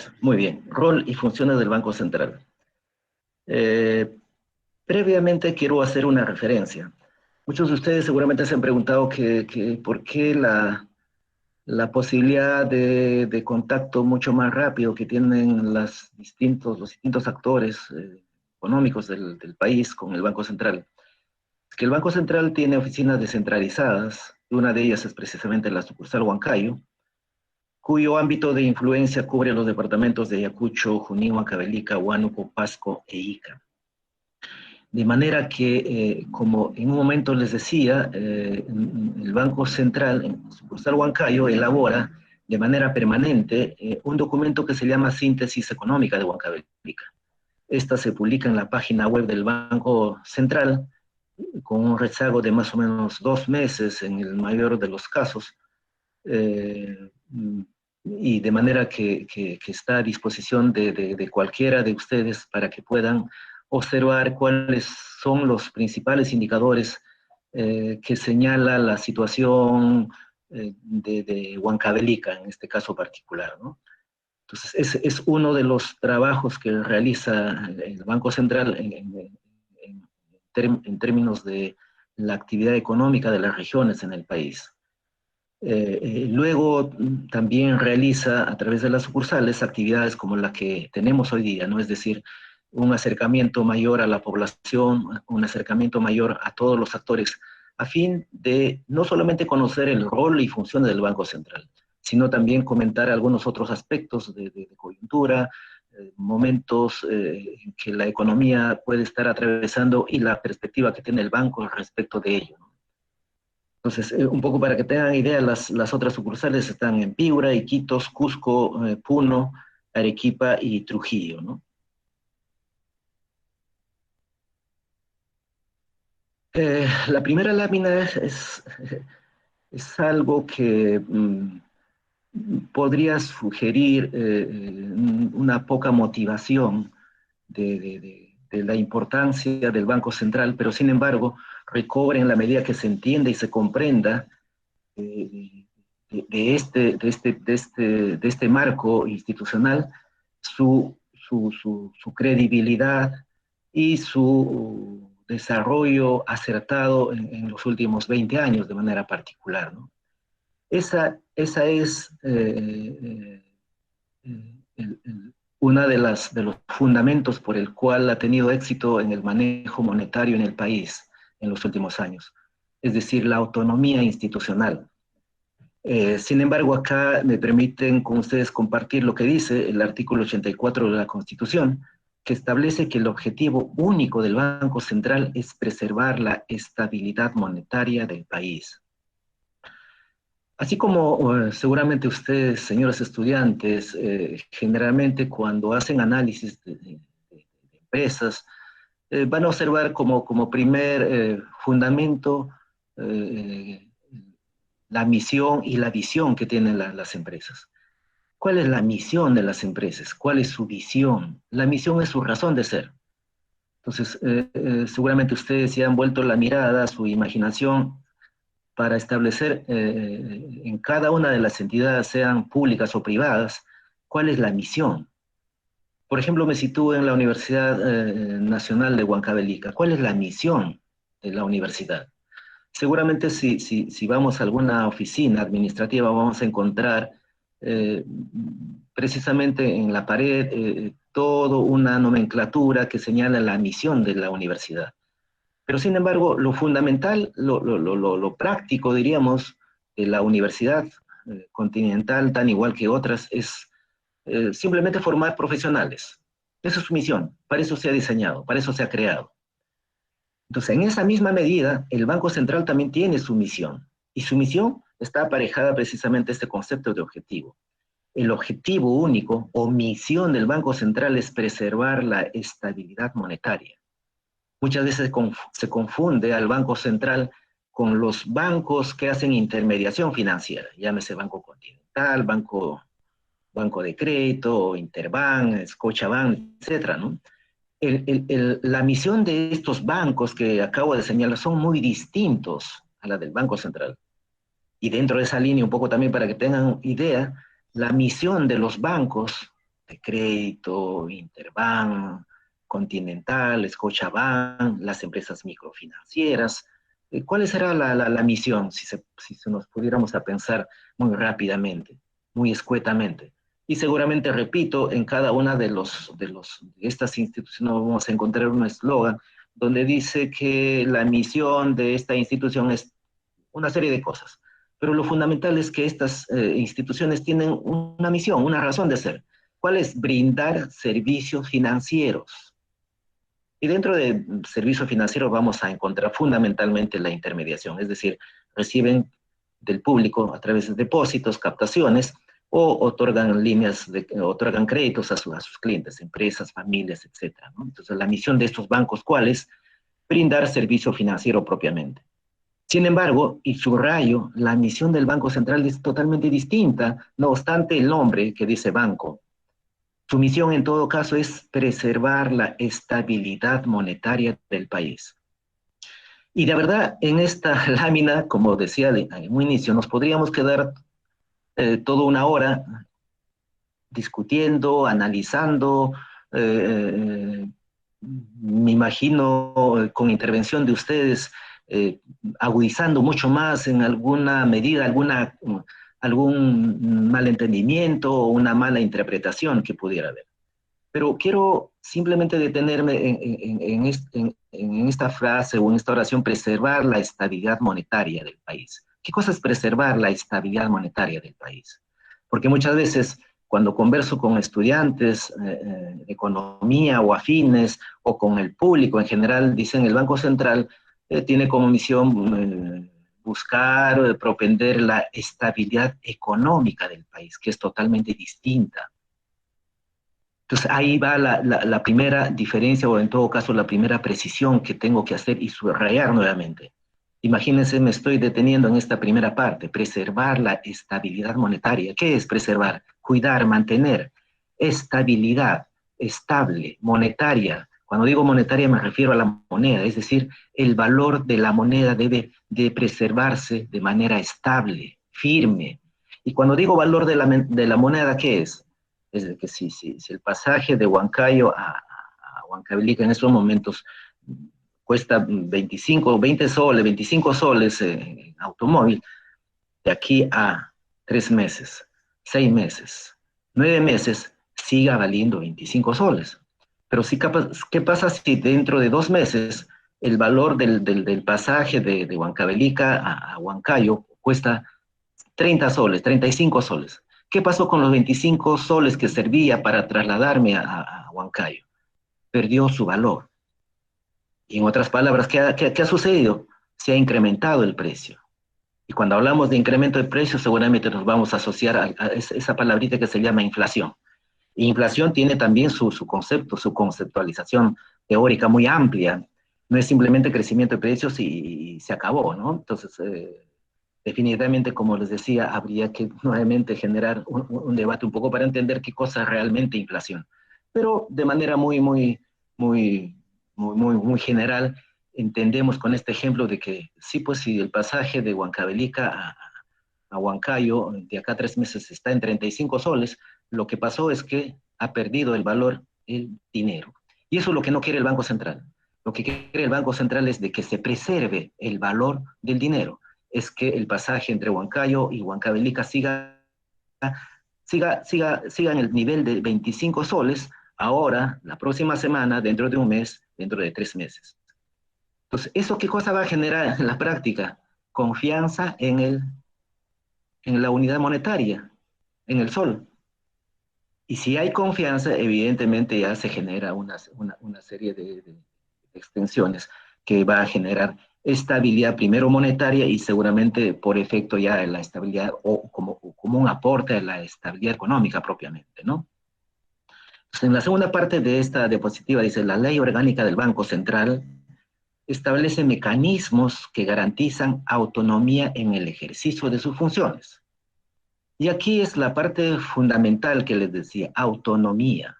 gracias. Muy bien. Rol y funciones del Banco Central. Eh, Previamente quiero hacer una referencia. Muchos de ustedes seguramente se han preguntado por qué la posibilidad de contacto mucho más rápido que tienen los distintos actores económicos del país con el Banco Central. Es que el Banco Central tiene oficinas descentralizadas, y una de ellas es precisamente la sucursal Huancayo, cuyo ámbito de influencia cubre los departamentos de Ayacucho, Junín, Huancavelica, Huánuco, Pasco e Ica. De manera que, como en un momento les decía, el Banco Central, en sucursal Huancayo, elabora de manera permanente un documento que se llama Síntesis Económica de Huancavelica. Esta se publica en la página web del Banco Central con un rezago de más o menos 2 meses en el mayor de los casos, y de manera que está a disposición de cualquiera de ustedes para que puedan observar cuáles son los principales indicadores que señala la situación de Huancavelica, en este caso particular, ¿no? Entonces, es uno de los trabajos que realiza el Banco Central en términos de la actividad económica de las regiones en el país. Luego también realiza a través de las sucursales actividades como la que tenemos hoy día, ¿no? Es decir, un acercamiento mayor a la población, un acercamiento mayor a todos los actores, a fin de no solamente conocer el rol y funciones del Banco Central, sino también comentar algunos otros aspectos de coyuntura, momentos en que la economía puede estar atravesando y la perspectiva que tiene el banco respecto de ello, ¿no? Entonces, un poco para que tengan idea, las otras sucursales están en Piura, Iquitos, Cusco, Puno, Arequipa y Trujillo, ¿no? La primera lámina es algo que podría sugerir una poca motivación de la importancia del Banco Central, pero sin embargo recobre en la medida que se entienda y se comprenda eh, de este marco institucional su credibilidad y su desarrollo acertado en los últimos 20 años de manera particular, ¿no? Esa es una de los fundamentos por el cual ha tenido éxito en el manejo monetario en el país en los últimos años, es decir, la autonomía institucional. Sin embargo, acá me permiten con ustedes compartir lo que dice el artículo 84 de la Constitución, que establece que el objetivo único del Banco Central es preservar la estabilidad monetaria del país. Así como seguramente ustedes, señores estudiantes, generalmente cuando hacen análisis de empresas, van a observar como primer fundamento eh, la misión y la visión que tienen las empresas. ¿Cuál es la misión de las empresas? ¿Cuál es su visión? La misión es su razón de ser. Entonces, seguramente ustedes ya han vuelto la mirada, su imaginación, para establecer en cada una de las entidades, sean públicas o privadas, cuál es la misión. Por ejemplo, me sitúo en la Universidad Nacional de Huancavelica. ¿Cuál es la misión de la universidad? Seguramente si vamos a alguna oficina administrativa vamos a encontrar eh, precisamente en la pared toda una nomenclatura que señala la misión de la universidad. Pero sin embargo, lo fundamental, lo práctico, diríamos, de la universidad continental, tan igual que otras, es simplemente formar profesionales. Esa es su misión, para eso se ha diseñado, para eso se ha creado. Entonces, en esa misma medida, el Banco Central también tiene su misión, y su misión está aparejada precisamente a este concepto de objetivo. El objetivo único o misión del Banco Central es preservar la estabilidad monetaria. Muchas veces se confunde al Banco Central con los bancos que hacen intermediación financiera, llámese Banco Continental, Banco de Crédito, Interbank, Scotiabank, etcétera, ¿no? La misión de estos bancos que acabo de señalar son muy distintos a la del Banco Central. Y dentro de esa línea, un poco también para que tengan idea, la misión de los bancos de Crédito, Interbank, Continental, Scotiabank, las empresas microfinancieras. ¿Cuál será la misión, si se nos pudiéramos a pensar muy rápidamente, muy escuetamente? Y seguramente, repito, en cada una de estas instituciones vamos a encontrar un eslogan donde dice que la misión de esta institución es una serie de cosas. Pero lo fundamental es que estas instituciones tienen una misión, una razón de ser. ¿Cuál es? Brindar servicios financieros. Y dentro de servicios financieros vamos a encontrar fundamentalmente la intermediación, es decir, reciben del público a través de depósitos, captaciones, o otorgan créditos a sus clientes, empresas, familias, etc. ¿no? Entonces, la misión de estos bancos, ¿cuál es? Brindar servicio financiero propiamente. Sin embargo, y subrayo, la misión del Banco Central es totalmente distinta, no obstante el nombre que dice banco. Su misión en todo caso es preservar la estabilidad monetaria del país. Y de verdad, en esta lámina, como decía en un inicio, nos podríamos quedar toda una hora discutiendo, analizando, eh, me imagino con intervención de ustedes, agudizando mucho más en alguna medida, algún malentendimiento o una mala interpretación que pudiera haber. Pero quiero simplemente detenerme en esta frase o en esta oración, preservar la estabilidad monetaria del país. ¿Qué cosa es preservar la estabilidad monetaria del país? Porque muchas veces cuando converso con estudiantes de economía o afines o con el público en general, dicen el Banco Central tiene como misión buscar, propender la estabilidad económica del país, que es totalmente distinta. Entonces ahí va la primera diferencia o en todo caso la primera precisión que tengo que hacer y subrayar nuevamente. Imagínense, me estoy deteniendo en esta primera parte, preservar la estabilidad monetaria. ¿Qué es preservar? Cuidar, mantener. Estabilidad, estable, monetaria. Cuando digo monetaria me refiero a la moneda, es decir, el valor de la moneda debe de preservarse de manera estable, firme. Y cuando digo valor de la moneda, ¿qué es? Es decir, que si el pasaje de Huancayo a Huancavelica en estos momentos cuesta 25, 20 soles, 25 soles en automóvil, de aquí a 3 meses, 6 meses, 9 meses, siga valiendo 25 soles. Pero si, ¿qué pasa si dentro de 2 meses el valor del pasaje de Huancavelica a Huancayo cuesta 30 soles, 35 soles? ¿Qué pasó con los 25 soles que servía para trasladarme a Huancayo? Perdió su valor. Y en otras palabras, ¿qué ha sucedido? Se ha incrementado el precio. Y cuando hablamos de incremento de precios, seguramente nos vamos a asociar a esa palabrita que se llama inflación. Y inflación tiene también su concepto, su conceptualización teórica muy amplia. No es simplemente crecimiento de precios y se acabó, ¿no? Entonces, definitivamente, como les decía, habría que nuevamente generar un debate un poco para entender qué cosa es realmente inflación. Pero de manera muy, muy general, entendemos con este ejemplo de que sí, pues si el pasaje de Huancavelica a Huancayo de acá a 3 meses está en 35 soles, lo que pasó es que ha perdido el valor el dinero. Y eso es lo que no quiere el Banco Central. Lo que quiere el Banco Central es de que se preserve el valor del dinero, es que el pasaje entre Huancayo y Huancavelica siga en el nivel de 25 soles, ahora, la próxima semana, dentro de un mes, dentro de 3 meses. Entonces, ¿eso qué cosa va a generar en la práctica? Confianza en la unidad monetaria, en el sol. Y si hay confianza, evidentemente ya se genera una serie de extensiones que va a generar estabilidad primero monetaria y seguramente por efecto ya la estabilidad o como un aporte a la estabilidad económica propiamente, ¿no? Entonces, en la segunda parte de esta diapositiva dice, la ley orgánica del Banco Central establece mecanismos que garantizan autonomía en el ejercicio de sus funciones. Y aquí es la parte fundamental que les decía, autonomía.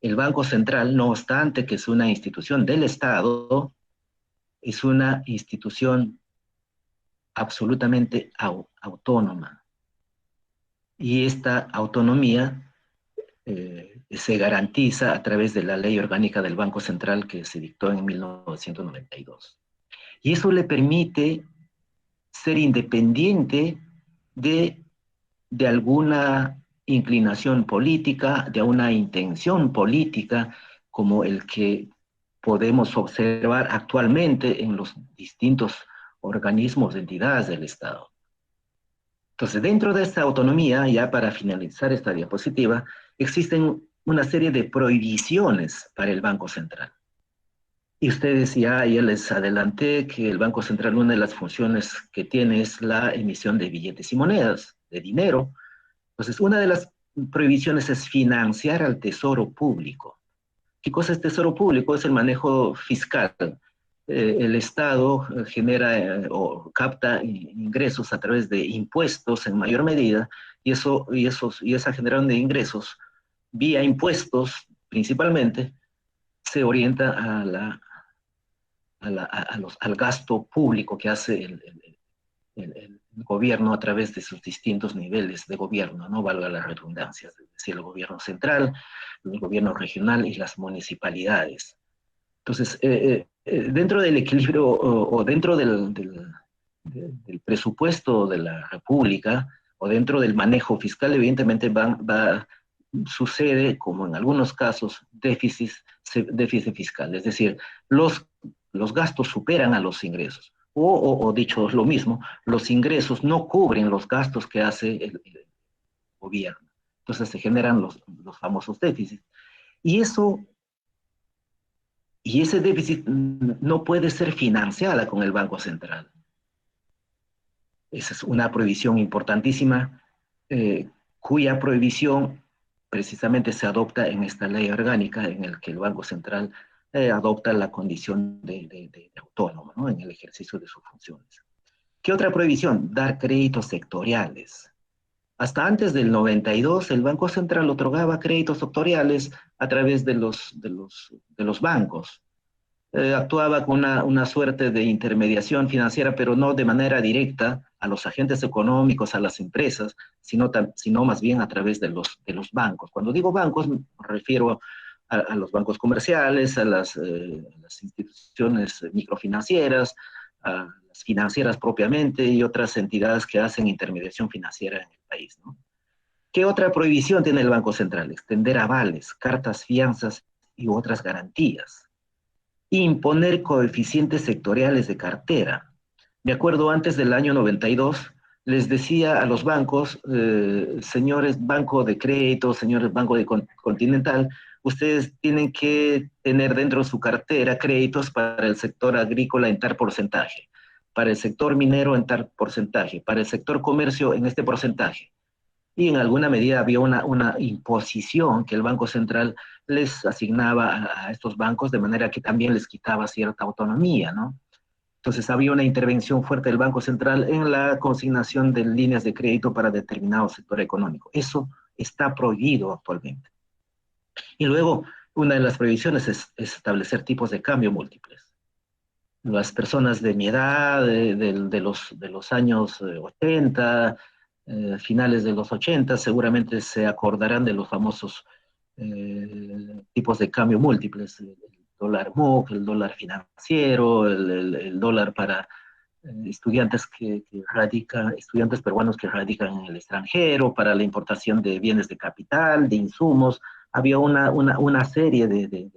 El Banco Central, no obstante que es una institución del Estado, es una institución absolutamente autónoma. Y esta autonomía se garantiza a través de la Ley Orgánica del Banco Central que se dictó en 1992. Y eso le permite ser independiente de, de alguna inclinación política, de una intención política, como el que podemos observar actualmente en los distintos organismos, entidades del Estado. Entonces, dentro de esta autonomía, ya para finalizar esta diapositiva, existen una serie de prohibiciones para el Banco Central. Y ustedes ya les adelanté que el Banco Central, una de las funciones que tiene es la emisión de billetes y monedas, de dinero. Entonces, una de las prohibiciones es financiar al tesoro público. ¿Qué cosa es tesoro público? Es el manejo fiscal. El Estado genera o capta ingresos a través de impuestos en mayor medida, y esa generación de ingresos vía impuestos principalmente se orienta al gasto público que hace el gobierno a través de sus distintos niveles de gobierno, no valga la redundancia, es decir, el gobierno central, el gobierno regional y las municipalidades. Entonces, dentro del equilibrio o dentro del presupuesto de la República o dentro del manejo fiscal, evidentemente sucede, como en algunos casos, déficit fiscal, es decir, los gastos superan a los ingresos. O dicho lo mismo, los ingresos no cubren los gastos que hace el gobierno. Entonces se generan los famosos déficits. Y ese déficit no puede ser financiada con el Banco Central. Esa es una prohibición importantísima, cuya prohibición precisamente se adopta en esta ley orgánica en la que el Banco Central adopta la condición de autónomo, ¿no?, en el ejercicio de sus funciones. ¿Qué otra prohibición? Dar créditos sectoriales. Hasta antes del 92, el Banco Central otorgaba créditos sectoriales a través de los bancos. Actuaba con una suerte de intermediación financiera, pero no de manera directa a los agentes económicos, a las empresas, sino más bien a través de los bancos. Cuando digo bancos, me refiero a los bancos comerciales, a las instituciones microfinancieras, a las financieras propiamente y otras entidades que hacen intermediación financiera en el país, ¿no? ¿Qué otra prohibición tiene el Banco Central? Extender avales, cartas, fianzas y otras garantías. Imponer coeficientes sectoriales de cartera. Me acuerdo antes del año 92, les decía a los bancos, señores Banco de Crédito, señores Banco de Continental, ustedes tienen que tener dentro de su cartera créditos para el sector agrícola en tal porcentaje, para el sector minero en tal porcentaje, para el sector comercio en este porcentaje. Y en alguna medida había una imposición que el Banco Central les asignaba a estos bancos, de manera que también les quitaba cierta autonomía, ¿no? Entonces había una intervención fuerte del Banco Central en la consignación de líneas de crédito para determinado sector económico. Eso está prohibido actualmente. Y luego, una de las prohibiciones es establecer tipos de cambio múltiples. Las personas de mi edad, de los años 80, finales de los 80, seguramente se acordarán de los famosos tipos de cambio múltiples, el dólar MOC, el dólar financiero, el dólar para estudiantes estudiantes peruanos que radican en el extranjero, para la importación de bienes de capital, de insumos. Había una serie de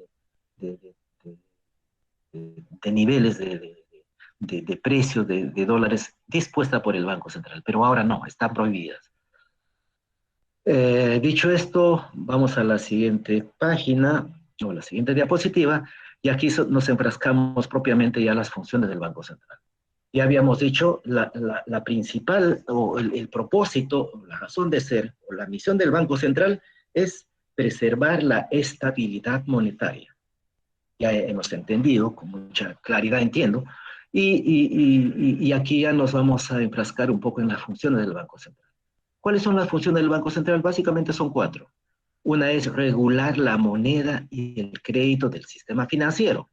niveles de precios de dólares dispuesta por el Banco Central, pero ahora no, están prohibidas. Dicho esto, vamos a la siguiente página, o la siguiente diapositiva, y aquí nos enfrascamos propiamente ya las funciones del Banco Central. Ya habíamos dicho, la principal, o el propósito, la razón de ser, o la misión del Banco Central es preservar la estabilidad monetaria. Ya hemos entendido, con mucha claridad entiendo, y aquí ya nos vamos a enfrascar un poco en las funciones del Banco Central. ¿Cuáles son las funciones del Banco Central? Básicamente son 4. Una es regular la moneda y el crédito del sistema financiero.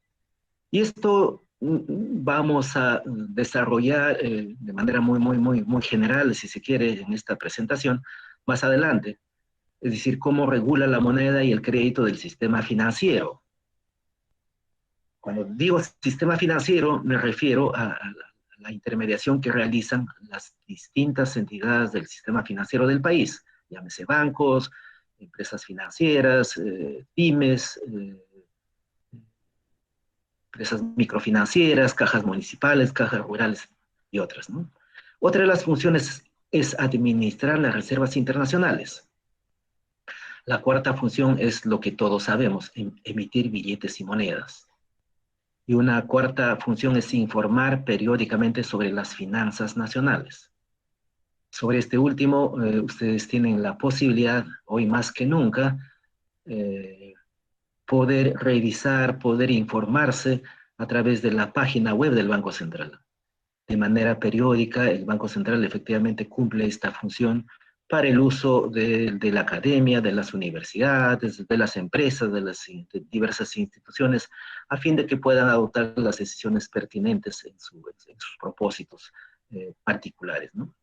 Y esto vamos a desarrollar de manera muy general, si se quiere, en esta presentación, más adelante. es decir, cómo regula la moneda y el crédito del sistema financiero. Cuando digo sistema financiero, me refiero a la intermediación que realizan las distintas entidades del sistema financiero del país, llámese bancos, empresas financieras, pymes, empresas microfinancieras, cajas municipales, cajas rurales y otras, ¿no? Otra de las funciones es administrar las reservas internacionales. La cuarta función es lo que todos sabemos, emitir billetes y monedas. Y una cuarta función es informar periódicamente sobre las finanzas nacionales. Sobre este último, ustedes tienen la posibilidad, hoy más que nunca, poder revisar, poder informarse a través de la página web del Banco Central. De manera periódica, el Banco Central efectivamente cumple esta función para el uso de la academia, de las universidades, de las empresas, de las diversas instituciones, a fin de que puedan adoptar las decisiones pertinentes en sus propósitos particulares, ¿no?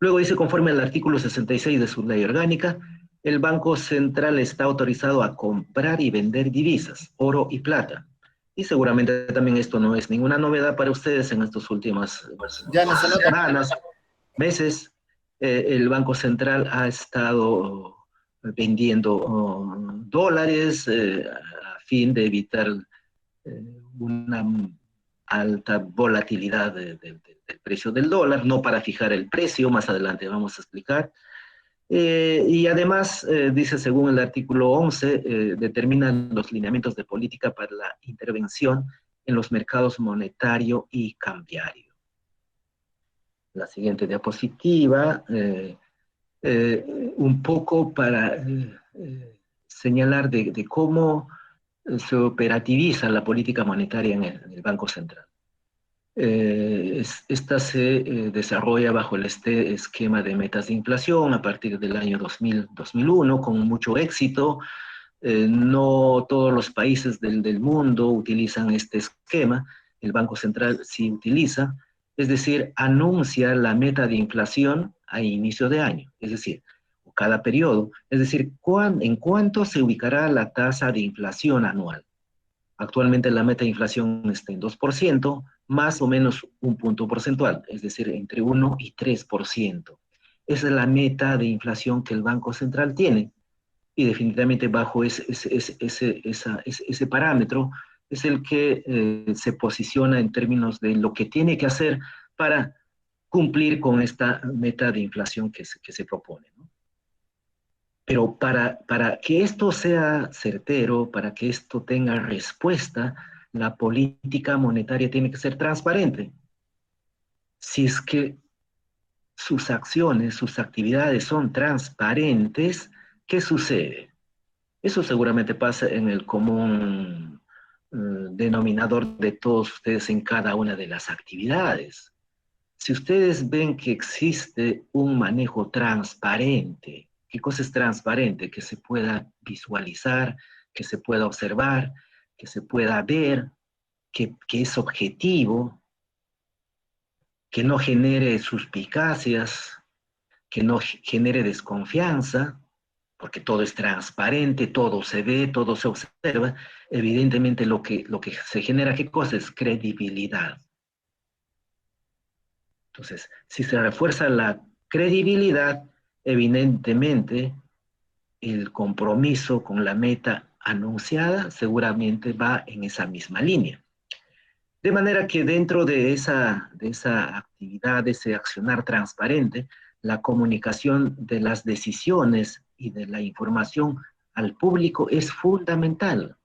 Luego dice, conforme al artículo 66 de su ley orgánica, el Banco Central está autorizado a comprar y vender divisas, oro y plata. Y seguramente también esto no es ninguna novedad para ustedes en estas últimas Ya no se nota. semanas, meses. El Banco Central ha estado vendiendo dólares a fin de evitar una alta volatilidad del precio del dólar, no para fijar el precio, más adelante vamos a explicar. Y además, dice, según el artículo 11, determinan los lineamientos de política para la intervención en los mercados monetario y cambiario. La siguiente diapositiva, un poco para señalar de cómo se operativiza la política monetaria en el Banco Central. Esta se desarrolla bajo este esquema de metas de inflación a partir del año 2000-2001 con mucho éxito. No todos los países del mundo utilizan este esquema, el Banco Central sí utiliza, es decir, anuncia la meta de inflación a inicio de año, es decir, cada periodo, es decir, en cuánto se ubicará la tasa de inflación anual. Actualmente la meta de inflación está en 2%, más o menos un punto porcentual, es decir, entre 1 y 3%. Esa es la meta de inflación que el Banco Central tiene. Y definitivamente bajo ese parámetro es el que se posiciona en términos de lo que tiene que hacer para cumplir con esta meta de inflación que se propone, ¿no? Pero para que esto sea certero, para que esto tenga respuesta, la política monetaria tiene que ser transparente. Si es que sus acciones, sus actividades son transparentes, ¿qué sucede? Eso seguramente pasa en el común denominador de todos ustedes en cada una de las actividades. Si ustedes ven que existe un manejo transparente, ¿qué cosa es transparente? Que se pueda visualizar, que se pueda observar, que se pueda ver, que es objetivo, que no genere suspicacias, que no genere desconfianza, porque todo es transparente, todo se ve, todo se observa, evidentemente lo que se genera, ¿qué cosa es? Credibilidad. Entonces, si se refuerza la credibilidad, evidentemente el compromiso con la meta anunciada seguramente va en esa misma línea. De manera que dentro de esa actividad, de ese accionar transparente, la comunicación de las decisiones y de la información al público es fundamental.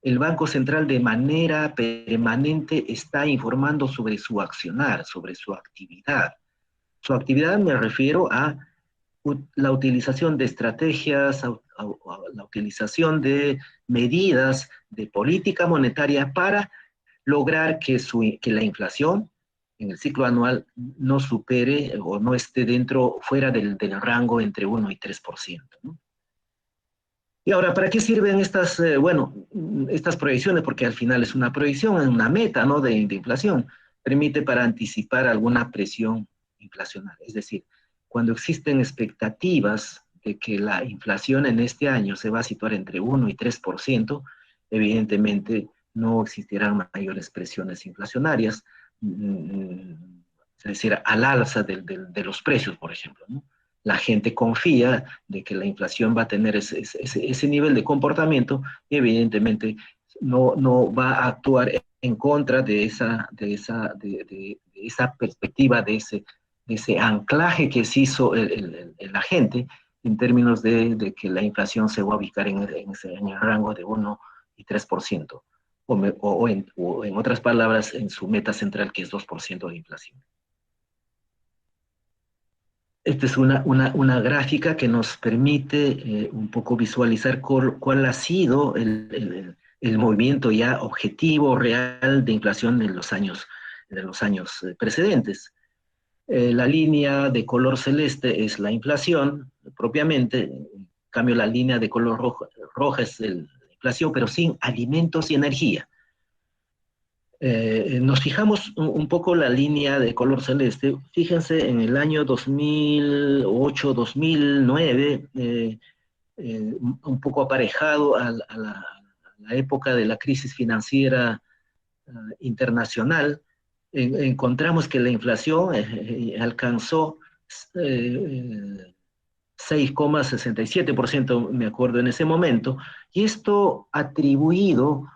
El Banco Central de manera permanente está informando sobre su accionar, sobre su actividad. Su actividad me refiero a la utilización de estrategias, a la utilización de medidas de política monetaria para lograr que la inflación en el ciclo anual no supere o no esté fuera del rango entre 1 y 3%, ¿no? Y ahora, ¿para qué sirven estas proyecciones? Porque al final es una proyección, es una meta, ¿no?, de inflación. Permite para anticipar alguna presión inflacionaria. Es decir, cuando existen expectativas de que la inflación en este año se va a situar entre 1 y 3%, evidentemente no existirán mayores presiones inflacionarias, es decir, al alza de los precios, por ejemplo, ¿no? La gente confía de que la inflación va a tener ese nivel de comportamiento y evidentemente no va a actuar en contra de esa perspectiva, de ese anclaje que se hizo el agente en términos de que la inflación se va a ubicar en el rango de 1 y 3%, o en otras palabras, en su meta central, que es 2% de inflación. Esta es una gráfica que nos permite un poco visualizar cuál ha sido el movimiento ya objetivo, real de inflación de los años precedentes. La línea de color celeste es la inflación propiamente, en cambio la línea de color roja es la inflación, pero sin alimentos y energía. Nos fijamos un poco la línea de color celeste. Fíjense, en el año 2008-2009, un poco aparejado a la época de la crisis financiera internacional, encontramos que la inflación alcanzó 6,67%, me acuerdo en ese momento, y esto atribuido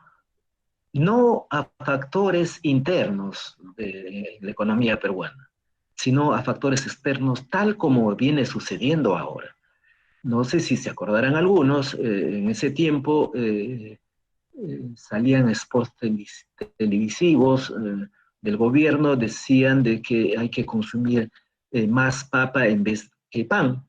no a factores internos de la economía peruana, sino a factores externos, tal como viene sucediendo ahora. No sé si se acordarán algunos, en ese tiempo salían spots televisivos del gobierno, decían de que hay que consumir más papa en vez que pan.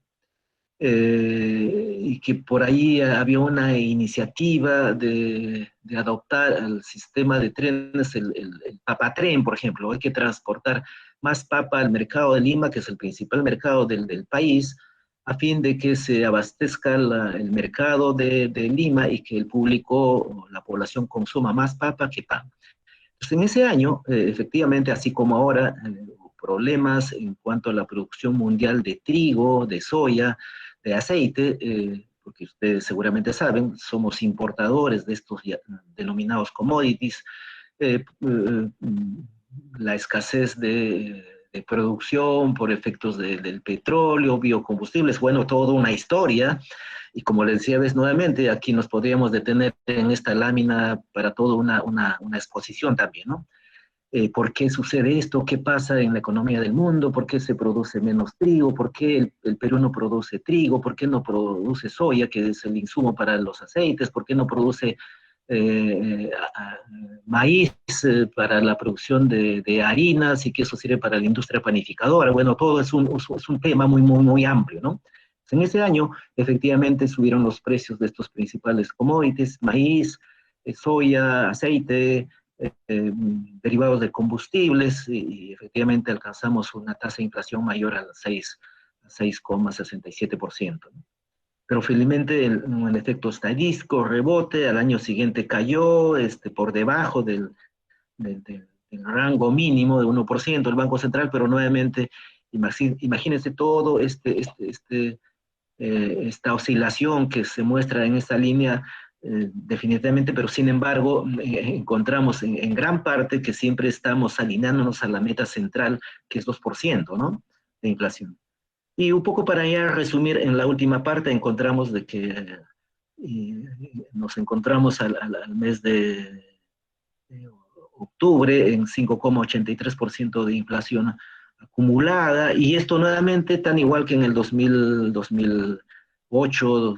Y que por ahí había una iniciativa de adoptar el sistema de trenes, el papatren, por ejemplo. Hay que transportar más papa al mercado de Lima, que es el principal mercado del país, a fin de que se abastezca el mercado de Lima y que el público, la población consuma más papa que pan. Pues en ese año, efectivamente, así como ahora, problemas en cuanto a la producción mundial de trigo, de soya, de aceite, porque ustedes seguramente saben, somos importadores de estos denominados commodities, eh, la escasez de producción por efectos del petróleo, biocombustibles, bueno, toda una historia. Y como les decía ves nuevamente, aquí nos podríamos detener en esta lámina para toda una exposición también, ¿no? ¿Por qué sucede esto? ¿Qué pasa en la economía del mundo? ¿Por qué se produce menos trigo? ¿Por qué el Perú no produce trigo? ¿Por qué no produce soya, que es el insumo para los aceites? ¿Por qué no produce maíz para la producción de harinas y que eso sirve para la industria panificadora? Bueno, todo es un tema muy amplio, ¿no? En ese año, efectivamente, subieron los precios de estos principales commodities, maíz, soya, aceite, derivados de combustibles, y efectivamente alcanzamos una tasa de inflación mayor al 6,67%. Pero felizmente el efecto estadístico, rebote, al año siguiente cayó por debajo del rango mínimo de 1% del Banco Central, pero nuevamente imagínense todo esta oscilación que se muestra en esta línea, definitivamente, pero sin embargo encontramos en gran parte que siempre estamos alineándonos a la meta central, que es 2%, ¿no?, de inflación. Y un poco para ya resumir, en la última parte encontramos de que nos encontramos al mes de octubre en 5,83% de inflación acumulada, y esto nuevamente tan igual que en el 2008,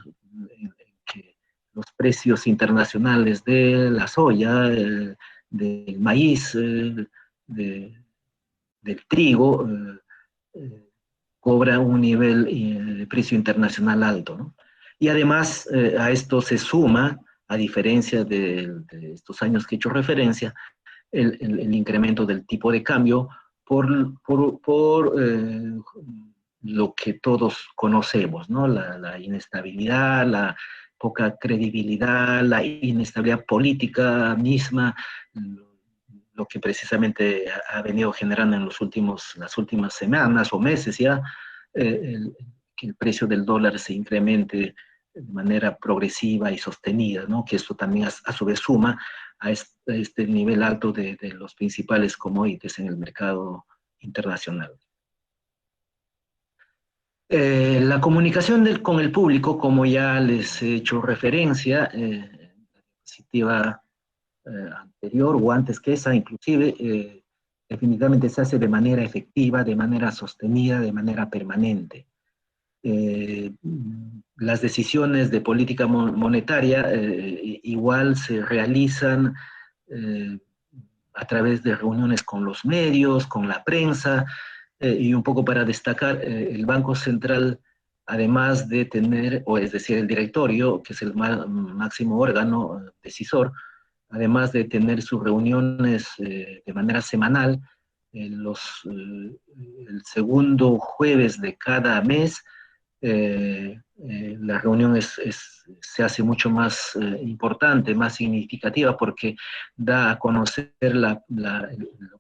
en que los precios internacionales de la soya, del maíz, del trigo, cobra un nivel de precio internacional alto, ¿no? Y además a esto se suma, a diferencia de estos años que he hecho referencia, el incremento del tipo de cambio por lo que todos conocemos, ¿no? La inestabilidad, la poca credibilidad, la inestabilidad política misma, lo que precisamente ha venido generando en las últimas semanas o meses ya, que el precio del dólar se incremente de manera progresiva y sostenida, ¿no? Que esto también a su vez suma a este nivel alto de los principales commodities en el mercado internacional. La comunicación con el público, como ya les he hecho referencia, en la diapositiva anterior o antes que esa, inclusive, definitivamente se hace de manera efectiva, de manera sostenida, de manera permanente. Las decisiones de política monetaria igual se realizan eh, a través de reuniones con los medios, con la prensa, y un poco para destacar, el Banco Central, además de tener, o es decir, el directorio, que es el máximo órgano decisor, además de tener sus reuniones de manera semanal, el segundo jueves de cada mes, la reunión se hace mucho más importante, más significativa, porque da a conocer lo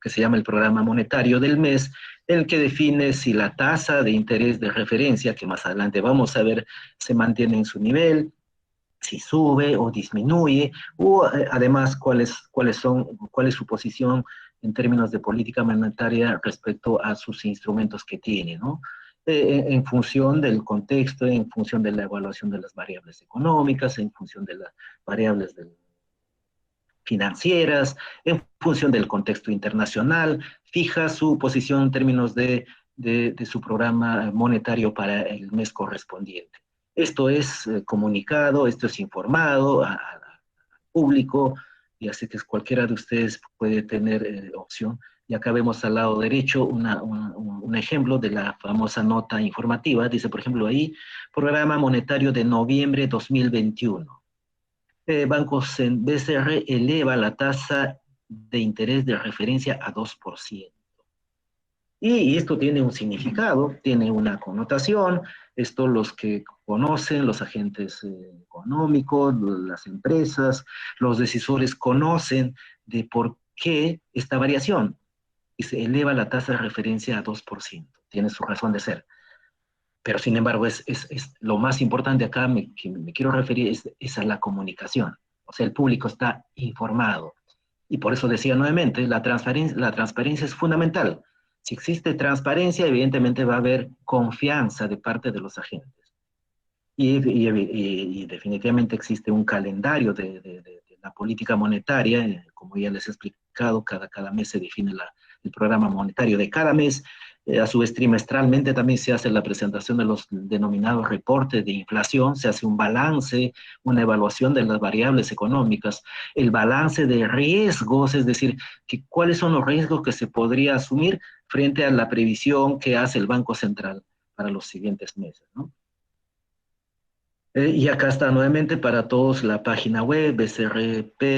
que se llama el programa monetario del mes, el que define si la tasa de interés de referencia, que más adelante vamos a ver, se mantiene en su nivel, si sube o disminuye, o además cuál es su posición en términos de política monetaria respecto a sus instrumentos que tiene, ¿no? En función del contexto, en función de la evaluación de las variables económicas, en función de las variables financieras, en función del contexto internacional, fija su posición en términos de su programa monetario para el mes correspondiente. Esto es comunicado, esto es informado al público, y así que cualquiera de ustedes puede tener opción. Y acá vemos al lado derecho un ejemplo de la famosa nota informativa. Dice, por ejemplo, ahí, programa monetario de noviembre 2021. Banco BCR eleva la tasa de interés de referencia a 2%. Y esto tiene un significado, tiene una connotación. Esto los que conocen, los agentes económicos, las empresas, los decisores conocen de por qué esta variación. Y se eleva la tasa de referencia a 2%. Tiene su razón de ser. Pero sin embargo, lo más importante acá que me quiero referir es a la comunicación. O sea, el público está informado. Y por eso decía nuevamente, la transparencia es fundamental. Si existe transparencia, evidentemente va a haber confianza de parte de los agentes. Y definitivamente existe un calendario de la política monetaria, como ya les he explicado, cada mes se define el programa monetario de cada mes. A su vez, trimestralmente también se hace la presentación de los denominados reportes de inflación, se hace un balance, una evaluación de las variables económicas, el balance de riesgos, es decir, cuáles son los riesgos que se podría asumir frente a la previsión que hace el Banco Central para los siguientes meses, ¿no? Y acá está nuevamente para todos la página web bcrp.gov.pe,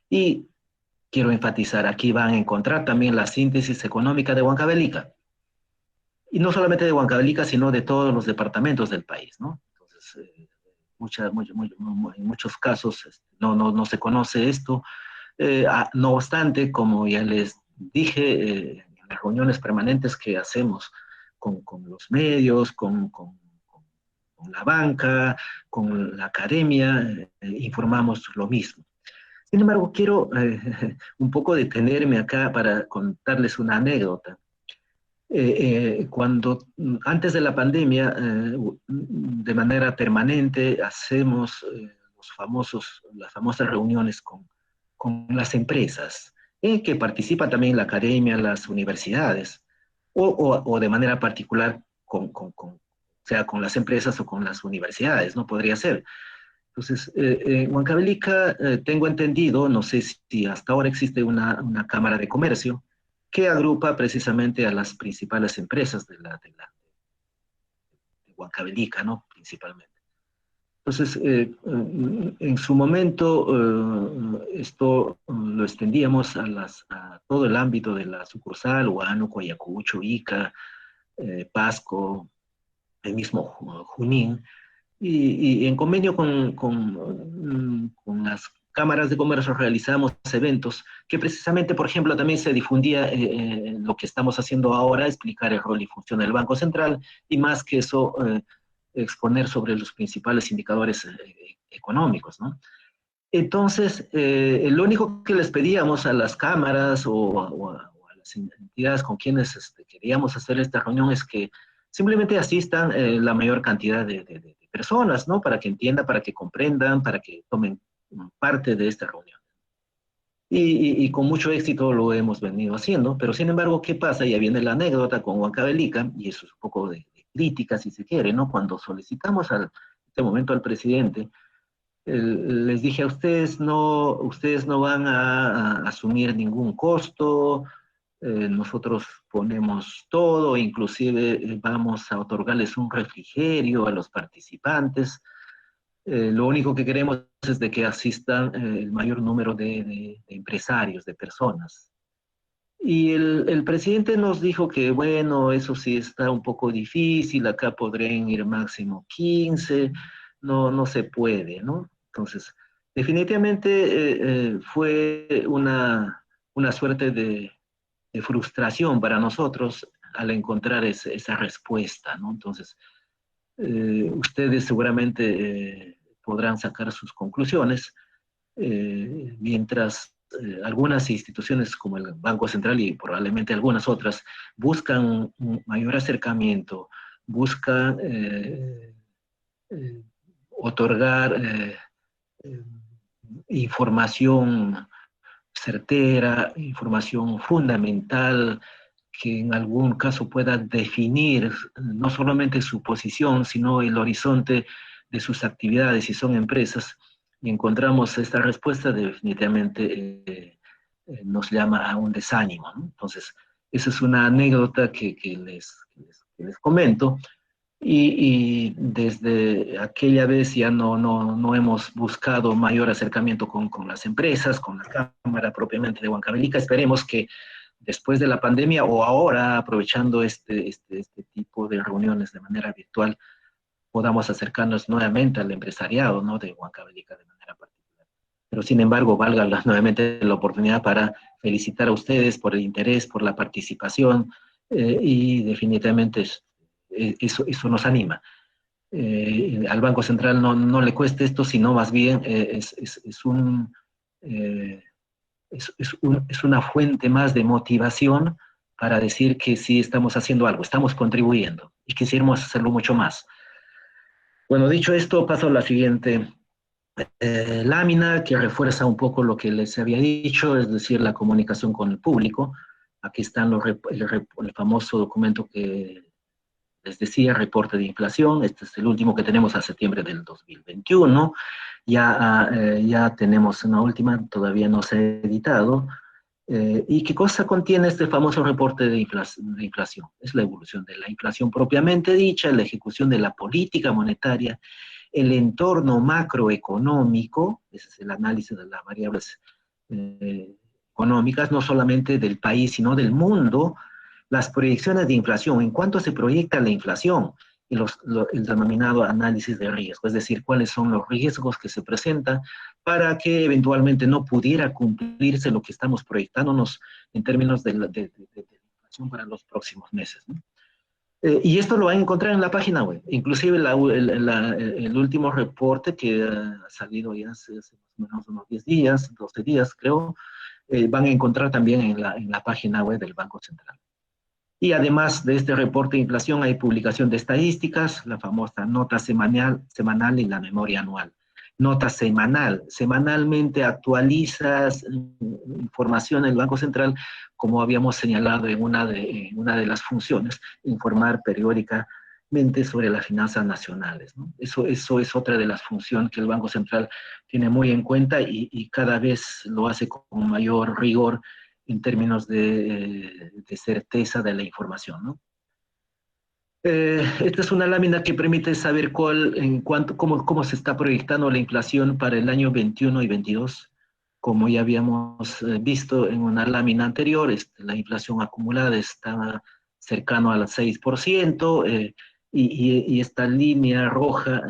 y quiero enfatizar, aquí van a encontrar también la síntesis económica de Huancavelica. Y no solamente de Huancavelica, sino de todos los departamentos del país, ¿no? Entonces, en muchos casos no se conoce esto. No obstante, como ya les dije, en las reuniones permanentes que hacemos con los medios, con la banca, con la academia, informamos lo mismo. Sin embargo, quiero un poco detenerme acá para contarles una anécdota. Antes de la pandemia, de manera permanente, hacemos las famosas reuniones con las empresas, que participa también la academia, las universidades, o de manera particular sea con las empresas o con las universidades, ¿no? Podría ser. Entonces, en Huancavelica, tengo entendido, no sé si hasta ahora existe una cámara de comercio que agrupa precisamente a las principales empresas de Huancavelica, ¿no? Principalmente. Entonces, en su momento, esto lo extendíamos a todo el ámbito de la sucursal, Huánuco, Ayacucho, Ica, Pasco, el mismo Junín, y en convenio con las cámaras de comercio realizamos eventos que precisamente, por ejemplo, también se difundía lo que estamos haciendo ahora, explicar el rol y función del Banco Central, y más que eso, exponer sobre los principales indicadores económicos, ¿no? Entonces, lo único que les pedíamos a las cámaras o a las entidades con quienes queríamos hacer esta reunión es que simplemente asistan la mayor cantidad de personas, ¿no? Para que entiendan, para que comprendan, para que tomen parte de esta reunión. Y con mucho éxito lo hemos venido haciendo, pero sin embargo, ¿qué pasa? Ya viene la anécdota con Huancavelica, y eso es un poco de crítica, si se quiere, ¿no? Cuando solicitamos en este momento al presidente, les dije a ustedes no van a asumir ningún costo, nosotros ponemos todo, inclusive vamos a otorgarles un refrigerio a los participantes. Lo único que queremos es de que asistan el mayor número de empresarios, de personas. Y el presidente nos dijo que, bueno, eso sí está un poco difícil, acá podrían ir máximo 15, no se puede, ¿no? Entonces, definitivamente fue una suerte de frustración para nosotros al encontrar esa respuesta, ¿no? Entonces, ustedes seguramente podrán sacar sus conclusiones, mientras algunas instituciones como el Banco Central y probablemente algunas otras buscan un mayor acercamiento, buscan eh, otorgar eh, información certera, información fundamental, que en algún caso pueda definir no solamente su posición, sino el horizonte de sus actividades, si son empresas, y encontramos esta respuesta, definitivamente nos llama a un desánimo, ¿no? Entonces, esa es una anécdota que les comento, y desde aquella vez ya no hemos buscado mayor acercamiento con las empresas, con la Cámara propiamente de Huancavelica. Esperemos que después de la pandemia o ahora, aprovechando este tipo de reuniones de manera virtual, podamos acercarnos nuevamente al empresariado, ¿no? De Huancavelica de manera particular. Pero sin embargo, valga nuevamente la oportunidad para felicitar a ustedes por el interés, por la participación, y definitivamente eso nos anima. Al Banco Central no le cueste esto, sino más bien eh, es una fuente más de motivación para decir que sí estamos haciendo algo, estamos contribuyendo y quisiéramos hacerlo mucho más. Bueno, dicho esto, paso a la siguiente lámina que refuerza un poco lo que les había dicho, es decir, la comunicación con el público. Aquí está el famoso documento que les decía, reporte de inflación. Este es el último que tenemos a septiembre del 2021. Ya tenemos una última, todavía no se ha editado. ¿Y qué cosa contiene este famoso reporte de inflación? Es la evolución de la inflación propiamente dicha, la ejecución de la política monetaria, el entorno macroeconómico, ese es el análisis de las variables económicas, no solamente del país, sino del mundo, las proyecciones de inflación, en cuánto se proyecta la inflación, y el denominado análisis de riesgo, es decir, cuáles son los riesgos que se presentan para que eventualmente no pudiera cumplirse lo que estamos proyectándonos en términos de inflación para los próximos meses, ¿no? Y esto lo van a encontrar en la página web. Inclusive el último reporte que ha salido ya hace más o menos unos 10 días, 12 días creo, van a encontrar también en la página web del Banco Central. Y además de este reporte de inflación hay publicación de estadísticas, la famosa nota semanal y la memoria anual. Nota semanal. Semanalmente actualizas información en el Banco Central, como habíamos señalado en una de las funciones, informar periódicamente sobre las finanzas nacionales, ¿no? Eso es otra de las funciones que el Banco Central tiene muy en cuenta y cada vez lo hace con mayor rigor en términos de certeza de la información, ¿no? Esta es una lámina que permite saber cómo se está proyectando la inflación para el año 21 y 22. Como ya habíamos visto en una lámina anterior, la inflación acumulada está cercano al 6%, y esta línea roja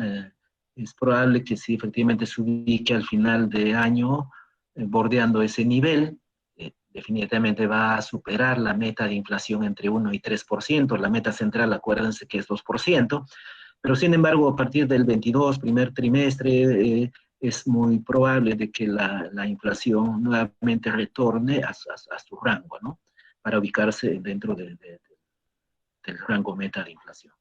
Es probable que si efectivamente se ubique al final de año bordeando ese nivel, definitivamente va a superar la meta de inflación entre 1 y 3%. La meta central, acuérdense que es 2%, pero sin embargo, a partir del 22, primer trimestre, es muy probable de que la inflación nuevamente retorne a su rango, ¿no? Para ubicarse dentro del rango meta de inflación.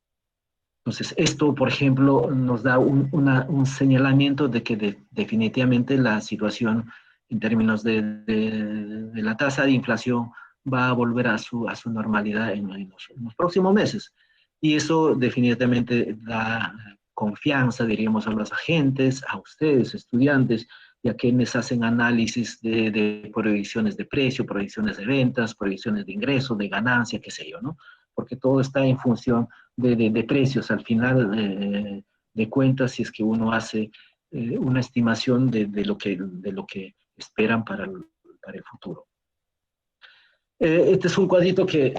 Entonces, esto, por ejemplo, nos da un señalamiento de que definitivamente la situación en términos de la tasa de inflación va a volver a su normalidad en los próximos meses. Y eso definitivamente da confianza, diríamos, a los agentes, a ustedes, estudiantes, y a quienes hacen análisis de proyecciones de precio, proyecciones de ventas, proyecciones de ingresos, de ganancia, qué sé yo, ¿no? Porque todo está en función de precios al final de cuentas, si es que uno hace una estimación de lo que esperan para el futuro. Este es un cuadrito que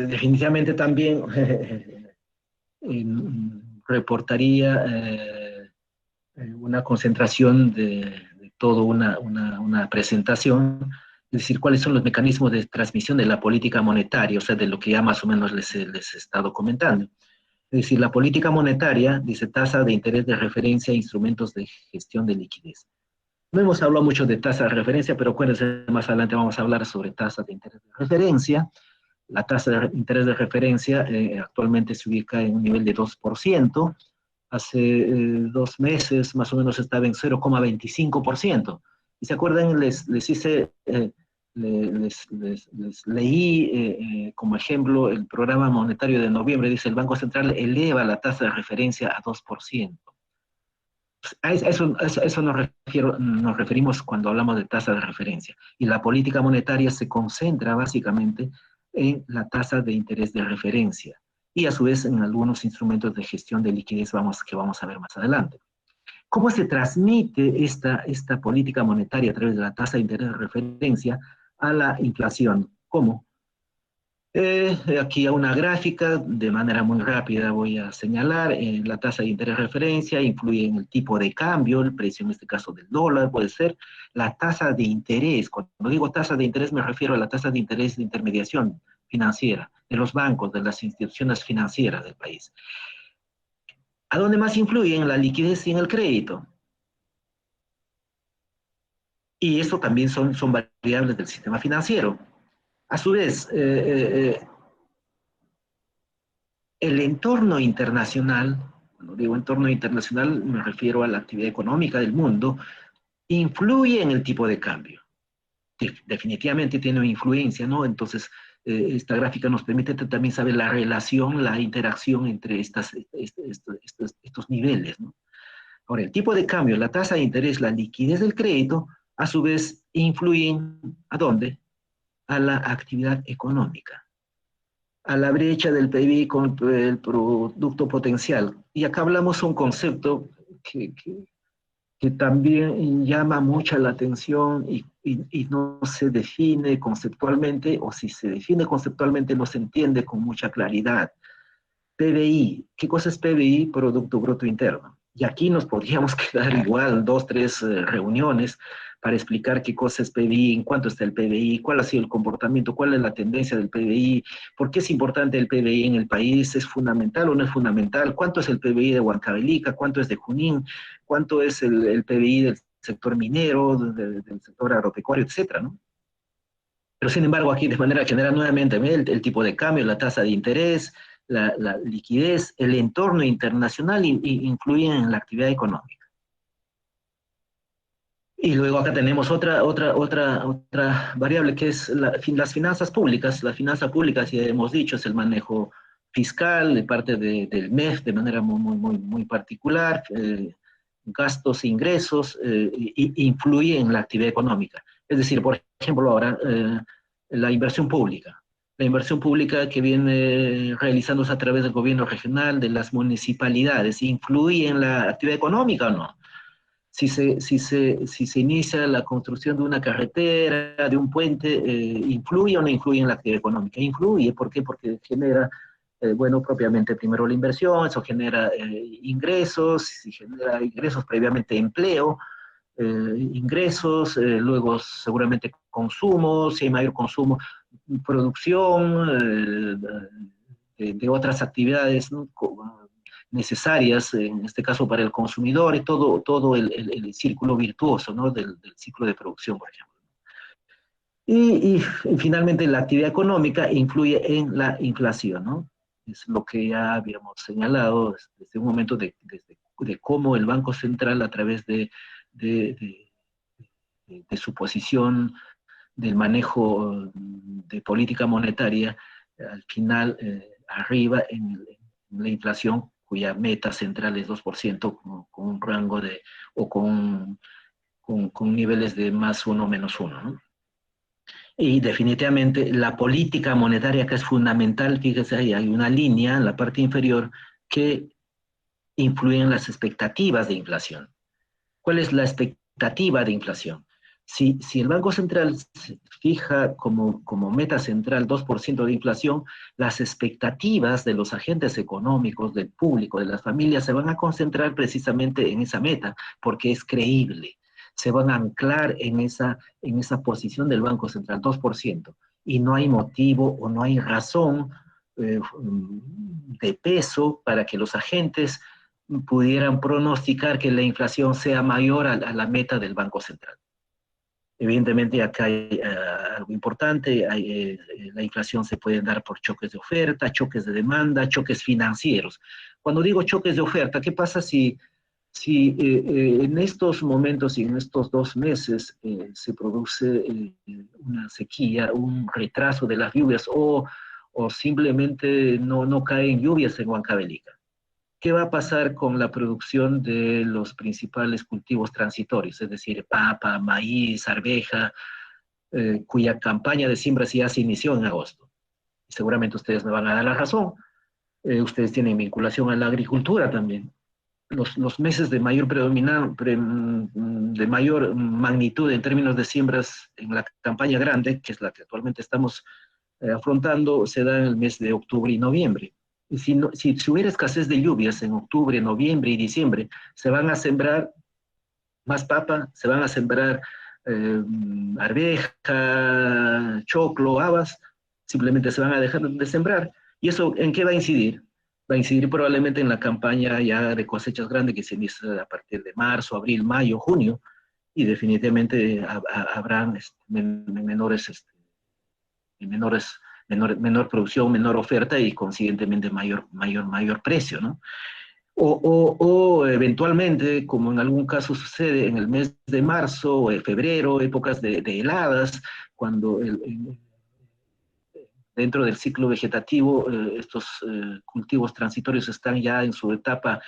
definitivamente también reportaría una concentración de toda una presentación, es decir, cuáles son los mecanismos de transmisión de la política monetaria, o sea, de lo que ya más o menos les he estado comentando. Es decir, la política monetaria dice tasa de interés de referencia e instrumentos de gestión de liquidez. No hemos hablado mucho de tasa de referencia, pero acuérdense, más adelante vamos a hablar sobre tasa de interés de referencia. La tasa de interés de referencia actualmente se ubica en un nivel de 2%. Hace 2 meses más o menos estaba en 0,25%. Y se acuerdan, les hice, les leí como ejemplo el programa monetario de noviembre. Dice, el Banco Central eleva la tasa de referencia a 2%. A eso nos referimos cuando hablamos de tasa de referencia. Y la política monetaria se concentra básicamente en la tasa de interés de referencia y a su vez en algunos instrumentos de gestión de liquidez que vamos a ver más adelante. ¿Cómo se transmite esta política monetaria a través de la tasa de interés de referencia a la inflación? ¿Cómo? Aquí a una gráfica, de manera muy rápida voy a señalar, la tasa de interés de referencia influye en el tipo de cambio, el precio en este caso del dólar puede ser, la tasa de interés, cuando digo tasa de interés me refiero a la tasa de interés de intermediación financiera, de los bancos, de las instituciones financieras del país. ¿A dónde más influye? En la liquidez y en el crédito. Y eso también son variables del sistema financiero. A su vez, el entorno internacional, cuando digo entorno internacional me refiero a la actividad económica del mundo, influye en el tipo de cambio. Definitivamente tiene una influencia, ¿no? Entonces, esta gráfica nos permite también saber la relación, la interacción entre estos niveles, ¿no? Ahora, el tipo de cambio, la tasa de interés, la liquidez del crédito, a su vez influyen, ¿a dónde? A la actividad económica, a la brecha del PIB con el producto potencial. Y acá hablamos un concepto que también llama mucha la atención y no se define conceptualmente, o si se define conceptualmente no se entiende con mucha claridad. PBI, ¿qué cosa es PBI? Producto Bruto Interno. Y aquí nos podríamos quedar igual 2, 3 reuniones para explicar qué cosa es PBI, en cuánto está el PBI, cuál ha sido el comportamiento, cuál es la tendencia del PBI, por qué es importante el PBI en el país, es fundamental o no es fundamental, cuánto es el PBI de Huancavelica, cuánto es de Junín, cuánto es el PBI del sector minero, del sector agropecuario, etcétera, ¿no? Pero sin embargo aquí de manera general nuevamente el tipo de cambio, la tasa de interés, la liquidez, el entorno internacional influyen en la actividad económica. Y luego acá tenemos otra variable que es las finanzas públicas. Las finanzas públicas, ya hemos dicho, es el manejo fiscal de parte del MEF de manera muy particular, gastos e ingresos, influyen en la actividad económica. Es decir, por ejemplo, ahora la inversión pública. La inversión pública que viene realizándose a través del gobierno regional, de las municipalidades, ¿influye en la actividad económica o no? Si se inicia la construcción de una carretera, de un puente, ¿influye o no influye en la actividad económica? Influye, ¿por qué? Porque genera Bueno, propiamente primero la inversión, eso genera ingresos, si genera ingresos previamente empleo, ingresos, luego seguramente consumo, si hay mayor consumo, producción de otras actividades, ¿no? Necesarias, en este caso para el consumidor, y todo el círculo virtuoso, ¿no? Del ciclo de producción, por ejemplo. Y finalmente la actividad económica influye en la inflación, ¿no? Es lo que ya habíamos señalado desde un momento de cómo el Banco Central a través de, de su posición del manejo de política monetaria, al final arriba en la inflación, cuya meta central es 2%, con un rango de, o con niveles de más uno menos uno, ¿no? Y definitivamente la política monetaria que es fundamental, fíjese ahí, hay una línea en la parte inferior que influye en las expectativas de inflación. ¿Cuál es la expectativa de inflación? Si el Banco Central fija como meta central 2% de inflación, las expectativas de los agentes económicos, del público, de las familias, se van a concentrar precisamente en esa meta, porque es creíble. Se van a anclar en esa posición del Banco Central, 2%, y no hay motivo o no hay razón de peso para que los agentes pudieran pronosticar que la inflación sea mayor a la meta del Banco Central. Evidentemente acá hay algo importante, la inflación se puede dar por choques de oferta, choques de demanda, choques financieros. Cuando digo choques de oferta, ¿qué pasa si en estos momentos y en estos 2 meses se produce una sequía, un retraso de las lluvias o simplemente no caen lluvias en Huancavelica? ¿Qué va a pasar con la producción de los principales cultivos transitorios, es decir, papa, maíz, arveja, cuya campaña de siembra ya se inició en agosto? Seguramente ustedes me van a dar la razón. Ustedes tienen vinculación a la agricultura también. Los meses de mayor de mayor magnitud en términos de siembras en la campaña grande, que es la que actualmente estamos afrontando, se da en el mes de octubre y noviembre. Y si hubiera escasez de lluvias en octubre, noviembre y diciembre, se van a sembrar más papa, se van a sembrar arveja, choclo, habas, simplemente se van a dejar de sembrar. ¿Y eso en qué va a incidir? Va a incidir probablemente en la campaña ya de cosechas grandes que se inicia a partir de marzo, abril, mayo, junio, y definitivamente habrán menores menor producción, menor oferta y consiguientemente mayor precio, ¿no? O eventualmente, como en algún caso sucede en el mes de marzo o de febrero, épocas de heladas, cuando dentro del ciclo vegetativo estos cultivos transitorios están ya en su etapa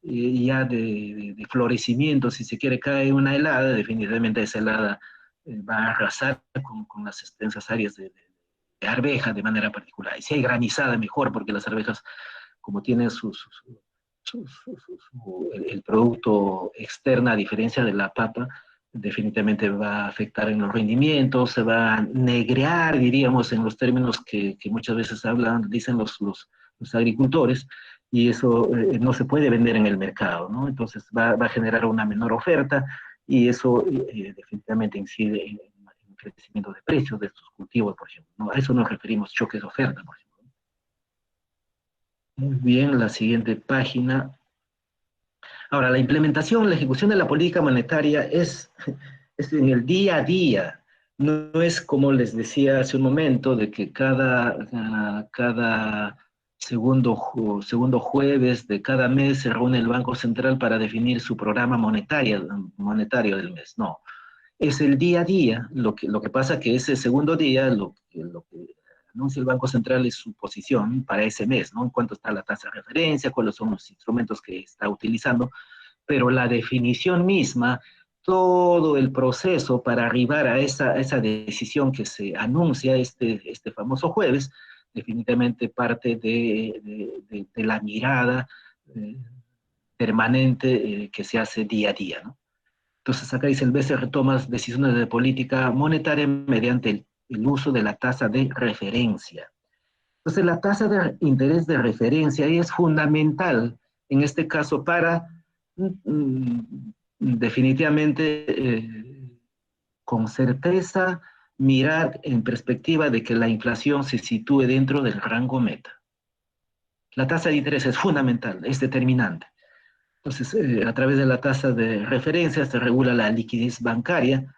ya de florecimiento, si se quiere, cae una helada, definitivamente esa helada va a arrasar con las extensas áreas de arveja de manera particular. Y si hay granizada, mejor, porque las arvejas, como tienen el producto externo, a diferencia de la papa, definitivamente va a afectar en los rendimientos, se va a negrear, diríamos, en los términos que muchas veces dicen los agricultores, y eso no se puede vender en el mercado, ¿no? Entonces va a generar una menor oferta y eso definitivamente incide en el crecimiento de precios de estos cultivos, por ejemplo, ¿no? A eso nos referimos choques de oferta, por ejemplo. Muy bien, la siguiente página. Ahora, la implementación, la ejecución de la política monetaria es en el día a día. No es como les decía hace un momento, de que cada segundo jueves de cada mes se reúne el Banco Central para definir su programa monetario del mes. No, es el día a día. Lo que pasa que ese segundo día, lo que anuncia el Banco Central es su posición para ese mes, ¿no? En cuánto está la tasa de referencia, cuáles son los instrumentos que está utilizando, pero la definición misma, todo el proceso para arribar a esa decisión que se anuncia este famoso jueves, definitivamente parte de la mirada eh, permanente que se hace día a día, ¿no? Entonces acá dice, el BCE retoma decisiones de política monetaria mediante el uso de la tasa de referencia. Entonces, la tasa de interés de referencia es fundamental en este caso para definitivamente con certeza mirar en perspectiva de que la inflación se sitúe dentro del rango meta. La tasa de interés es fundamental, es determinante. Entonces, a través de la tasa de referencia se regula la liquidez bancaria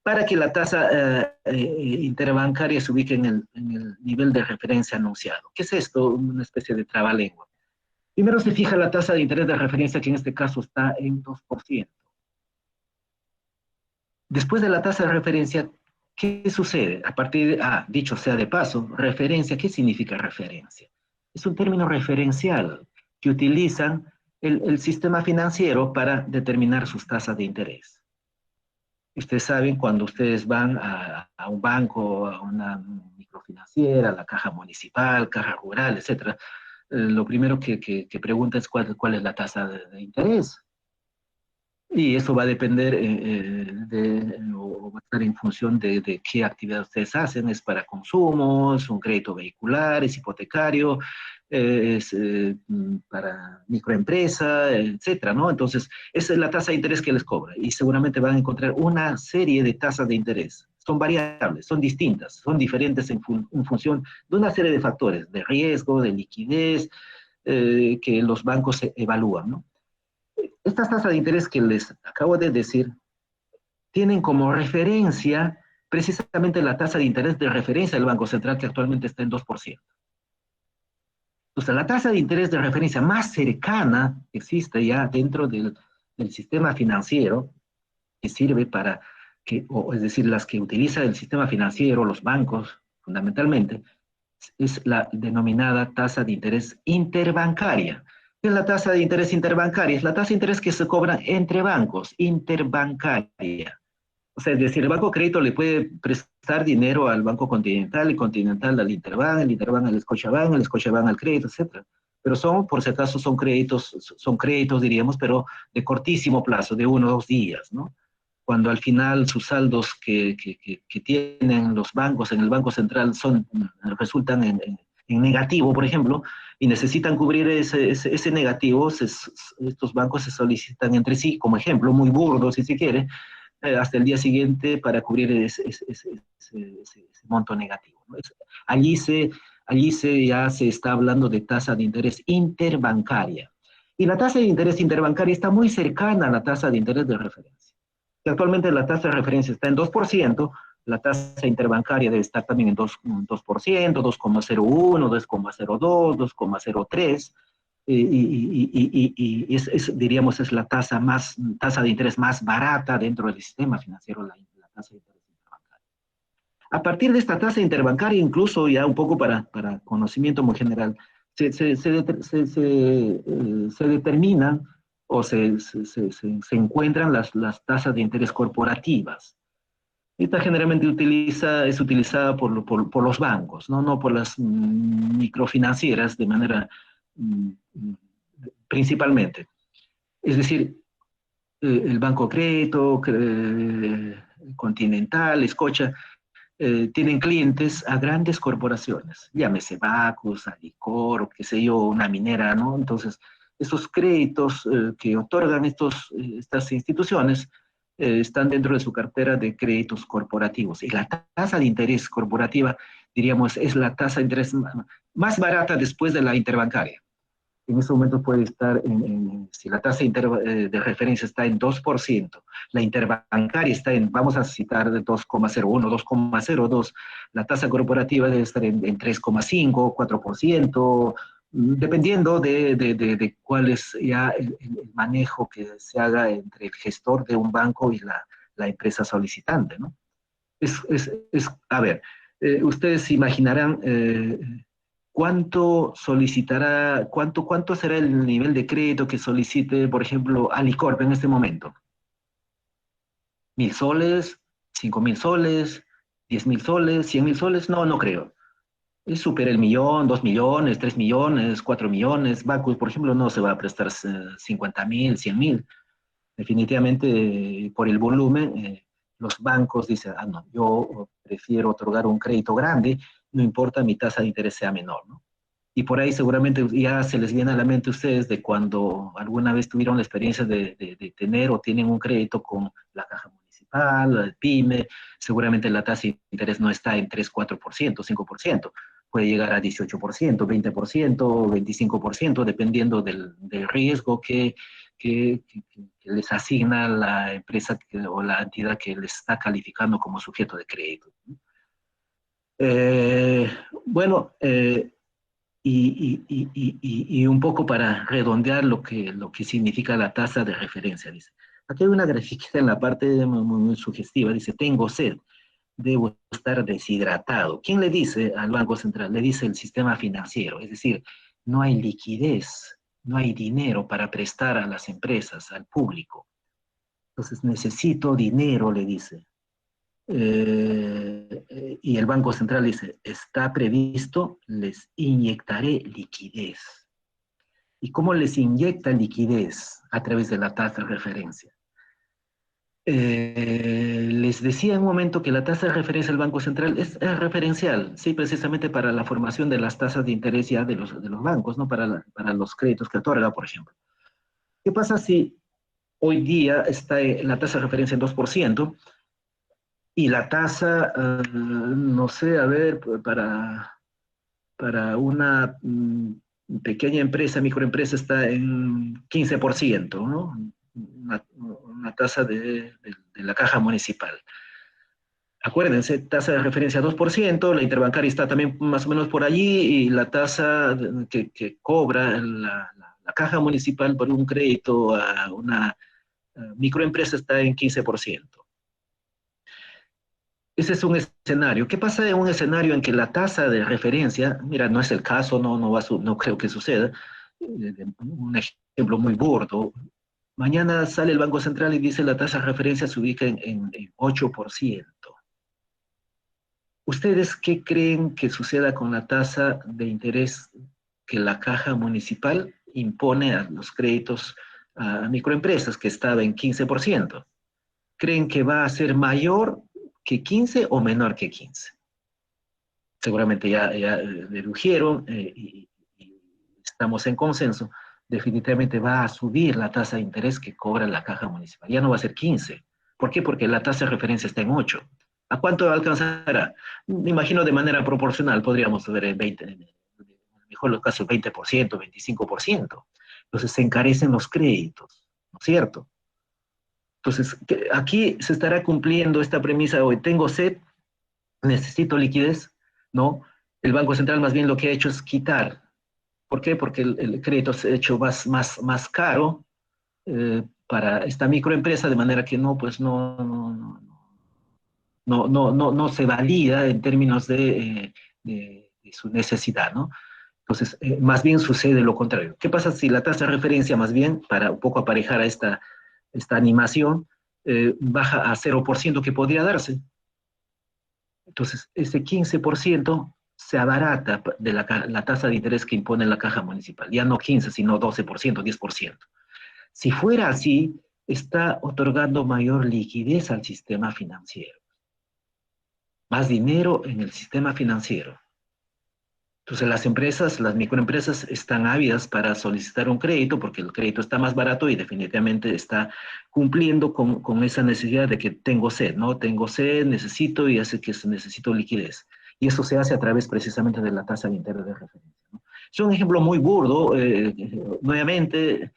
para que la tasa interbancaria se ubique en el nivel de referencia anunciado. ¿Qué es esto? Una especie de trabalengua. Primero se fija la tasa de interés de referencia, que en este caso está en 2%. Después de la tasa de referencia, ¿qué sucede? A partir de, dicho sea de paso, referencia, ¿qué significa referencia? Es un término referencial que utilizan el sistema financiero para determinar sus tasas de interés. Ustedes saben, cuando ustedes van a un banco, a una microfinanciera, a la caja municipal, caja rural, etcétera, lo primero que pregunta es cuál es la tasa de interés. Y eso va a depender o va a estar en función de qué actividad ustedes hacen. Es para consumo, es un crédito vehicular, es hipotecario, es para microempresa, etcétera, ¿no? Entonces, esa es la tasa de interés que les cobra y seguramente van a encontrar una serie de tasas de interés. Son variables, son distintas, son diferentes en función de una serie de factores, de riesgo, de liquidez, que los bancos evalúan, ¿no? Estas tasas de interés que les acabo de decir tienen como referencia precisamente la tasa de interés de referencia del Banco Central, que actualmente está en 2%. Entonces, la tasa de interés de referencia más cercana que existe ya dentro del sistema financiero, que sirve para que, o es decir, las que utiliza el sistema financiero, los bancos, fundamentalmente, es la denominada tasa de interés interbancaria. ¿Qué es la tasa de interés interbancaria? Es la tasa de interés que se cobra entre bancos, interbancaria. O sea, es decir, el Banco Crédito le puede prestar dinero al Banco Continental, el Continental al Interbank, el Interbank al Scotiabank, el Scotiabank al crédito, etc. Pero son, por si acaso, son créditos, diríamos, pero de cortísimo plazo, de 1 o 2 días, ¿no? Cuando al final sus saldos que tienen los bancos en el Banco Central resultan en negativo, por ejemplo, y necesitan cubrir ese negativo, estos bancos se solicitan entre sí, como ejemplo, muy burdo si se quiere, hasta el día siguiente para cubrir ese monto negativo, ¿no? Allí ya se está hablando de tasa de interés interbancaria. Y la tasa de interés interbancaria está muy cercana a la tasa de interés de referencia. Y actualmente la tasa de referencia está en 2%, la tasa interbancaria debe estar también en 2%, 2,01, 2,02, 2,03, diríamos, es la tasa de interés más barata dentro del sistema financiero, la tasa de interés interbancaria. A partir de esta tasa interbancaria, incluso ya un poco para conocimiento muy general, se determinan o se encuentran las tasas de interés corporativas. Esta generalmente es utilizada por los bancos, no por las microfinancieras de manera principalmente. Es decir, el Banco Crédito, Continental, Scotia, tienen clientes a grandes corporaciones, llámese Bacus, Alicor, o qué sé yo, una minera, ¿no? Entonces, estos créditos que otorgan estas instituciones están dentro de su cartera de créditos corporativos. Y la tasa de interés corporativa, diríamos, es la tasa de interés más barata después de la interbancaria. En este momento puede estar, si la tasa de referencia está en 2%, la interbancaria está vamos a citar, de 2,01, 2,02, la tasa corporativa debe estar en 3,5, 4%, dependiendo de cuál es ya el manejo que se haga entre el gestor de un banco y la empresa solicitante, ¿no? A ver, ustedes imaginarán cuánto solicitará, cuánto será el nivel de crédito que solicite, por ejemplo, Alicorp en este momento. 1.000 soles, 5.000 soles, 10.000 soles, 100.000 soles, no creo. Supera el millón, 2 millones, 3 millones, 4 millones. Bacus, por ejemplo, no se va a prestar 50.000, 100.000. Definitivamente, por el volumen, los bancos dicen, no, yo prefiero otorgar un crédito grande no importa mi tasa de interés sea menor, ¿no? Y por ahí seguramente ya se les viene a la mente a ustedes de cuando alguna vez tuvieron la experiencia de tener o tienen un crédito con la caja municipal, el PYME, seguramente la tasa de interés no está en 3, 4%, 5%, puede llegar a 18%, 20%, 25%, dependiendo del riesgo que les asigna la empresa o la entidad que les está calificando como sujeto de crédito. Eh, bueno, y un poco para redondear lo que significa la tasa de referencia, dice. Aquí hay una grafiquita en la parte muy sugestiva, dice, tengo sed, debo estar deshidratado. ¿Quién le dice al Banco Central? Le dice el sistema financiero, es decir, no hay liquidez, no hay dinero para prestar a las empresas, al público. Entonces necesito dinero, le dice. Y el Banco Central dice, está previsto, les inyectaré liquidez. ¿Y cómo les inyecta liquidez? A través de la tasa de referencia. Les decía en un momento que la tasa de referencia del Banco Central es referencial, sí, precisamente para la formación de las tasas de interés ya de los bancos, ¿no? Para los créditos que otorga, por ejemplo. ¿Qué pasa si hoy día está la tasa de referencia en 2%? Y la tasa, no sé, a ver, para una pequeña empresa, microempresa, está en 15%, ¿no? Una tasa de la caja municipal. Acuérdense, tasa de referencia 2%, la interbancaria está también más o menos por allí, y la tasa que cobra la caja municipal por un crédito a una microempresa está en 15%. Ese es un escenario. ¿Qué pasa en un escenario en que la tasa de referencia, mira, no es el caso, no creo que suceda, un ejemplo muy burdo, mañana sale el Banco Central y dice la tasa de referencia se ubica en 8%. ¿Ustedes qué creen que suceda con la tasa de interés que la caja municipal impone a los créditos a microempresas, que estaba en 15%? ¿Creen que va a ser mayor que 15 o menor que 15? Seguramente ya dedujeron y estamos en consenso, definitivamente va a subir la tasa de interés que cobra la caja municipal. Ya no va a ser 15. ¿Por qué? Porque la tasa de referencia está en 8. ¿A cuánto alcanzará? Me imagino de manera proporcional, podríamos ver el 20, mejor los casos 20%, 25%. Entonces se encarecen los créditos, ¿no es cierto? Entonces, aquí se estará cumpliendo esta premisa hoy. Tengo sed, necesito liquidez, ¿no? El Banco Central más bien lo que ha hecho es quitar. ¿Por qué? Porque el crédito se ha hecho más caro para esta microempresa, de manera que no, pues no se valida en términos de su necesidad, ¿no? Entonces, más bien sucede lo contrario. ¿Qué pasa si la tasa de referencia, más bien, para un poco aparejar a esta animación, baja a 0% que podría darse? Entonces, ese 15% se abarata de la tasa de interés que impone la caja municipal. Ya no 15, sino 12%, 10%. Si fuera así, está otorgando mayor liquidez al sistema financiero. Más dinero en el sistema financiero. Entonces las empresas, las microempresas están ávidas para solicitar un crédito porque el crédito está más barato y definitivamente está cumpliendo con esa necesidad de que tengo sed, ¿no? Tengo sed, necesito y hace que necesito liquidez. Y eso se hace a través precisamente de la tasa de interés de referencia, ¿no? Es un ejemplo muy burdo, nuevamente,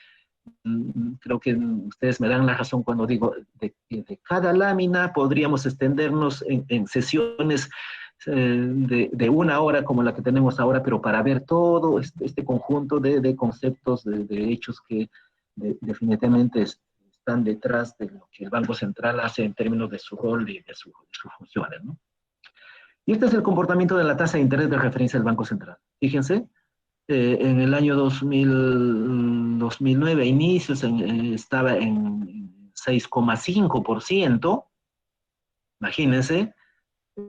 creo que ustedes me dan la razón cuando digo de cada lámina podríamos extendernos en sesiones de una hora como la que tenemos ahora, pero para ver todo este conjunto de conceptos, de hechos que definitivamente están detrás de lo que el Banco Central hace en términos de su rol y de sus funciones, ¿no? Y este es el comportamiento de la tasa de interés de referencia del Banco Central. Fíjense, en el año 2009, a inicios, estaba en 6,5%, imagínense,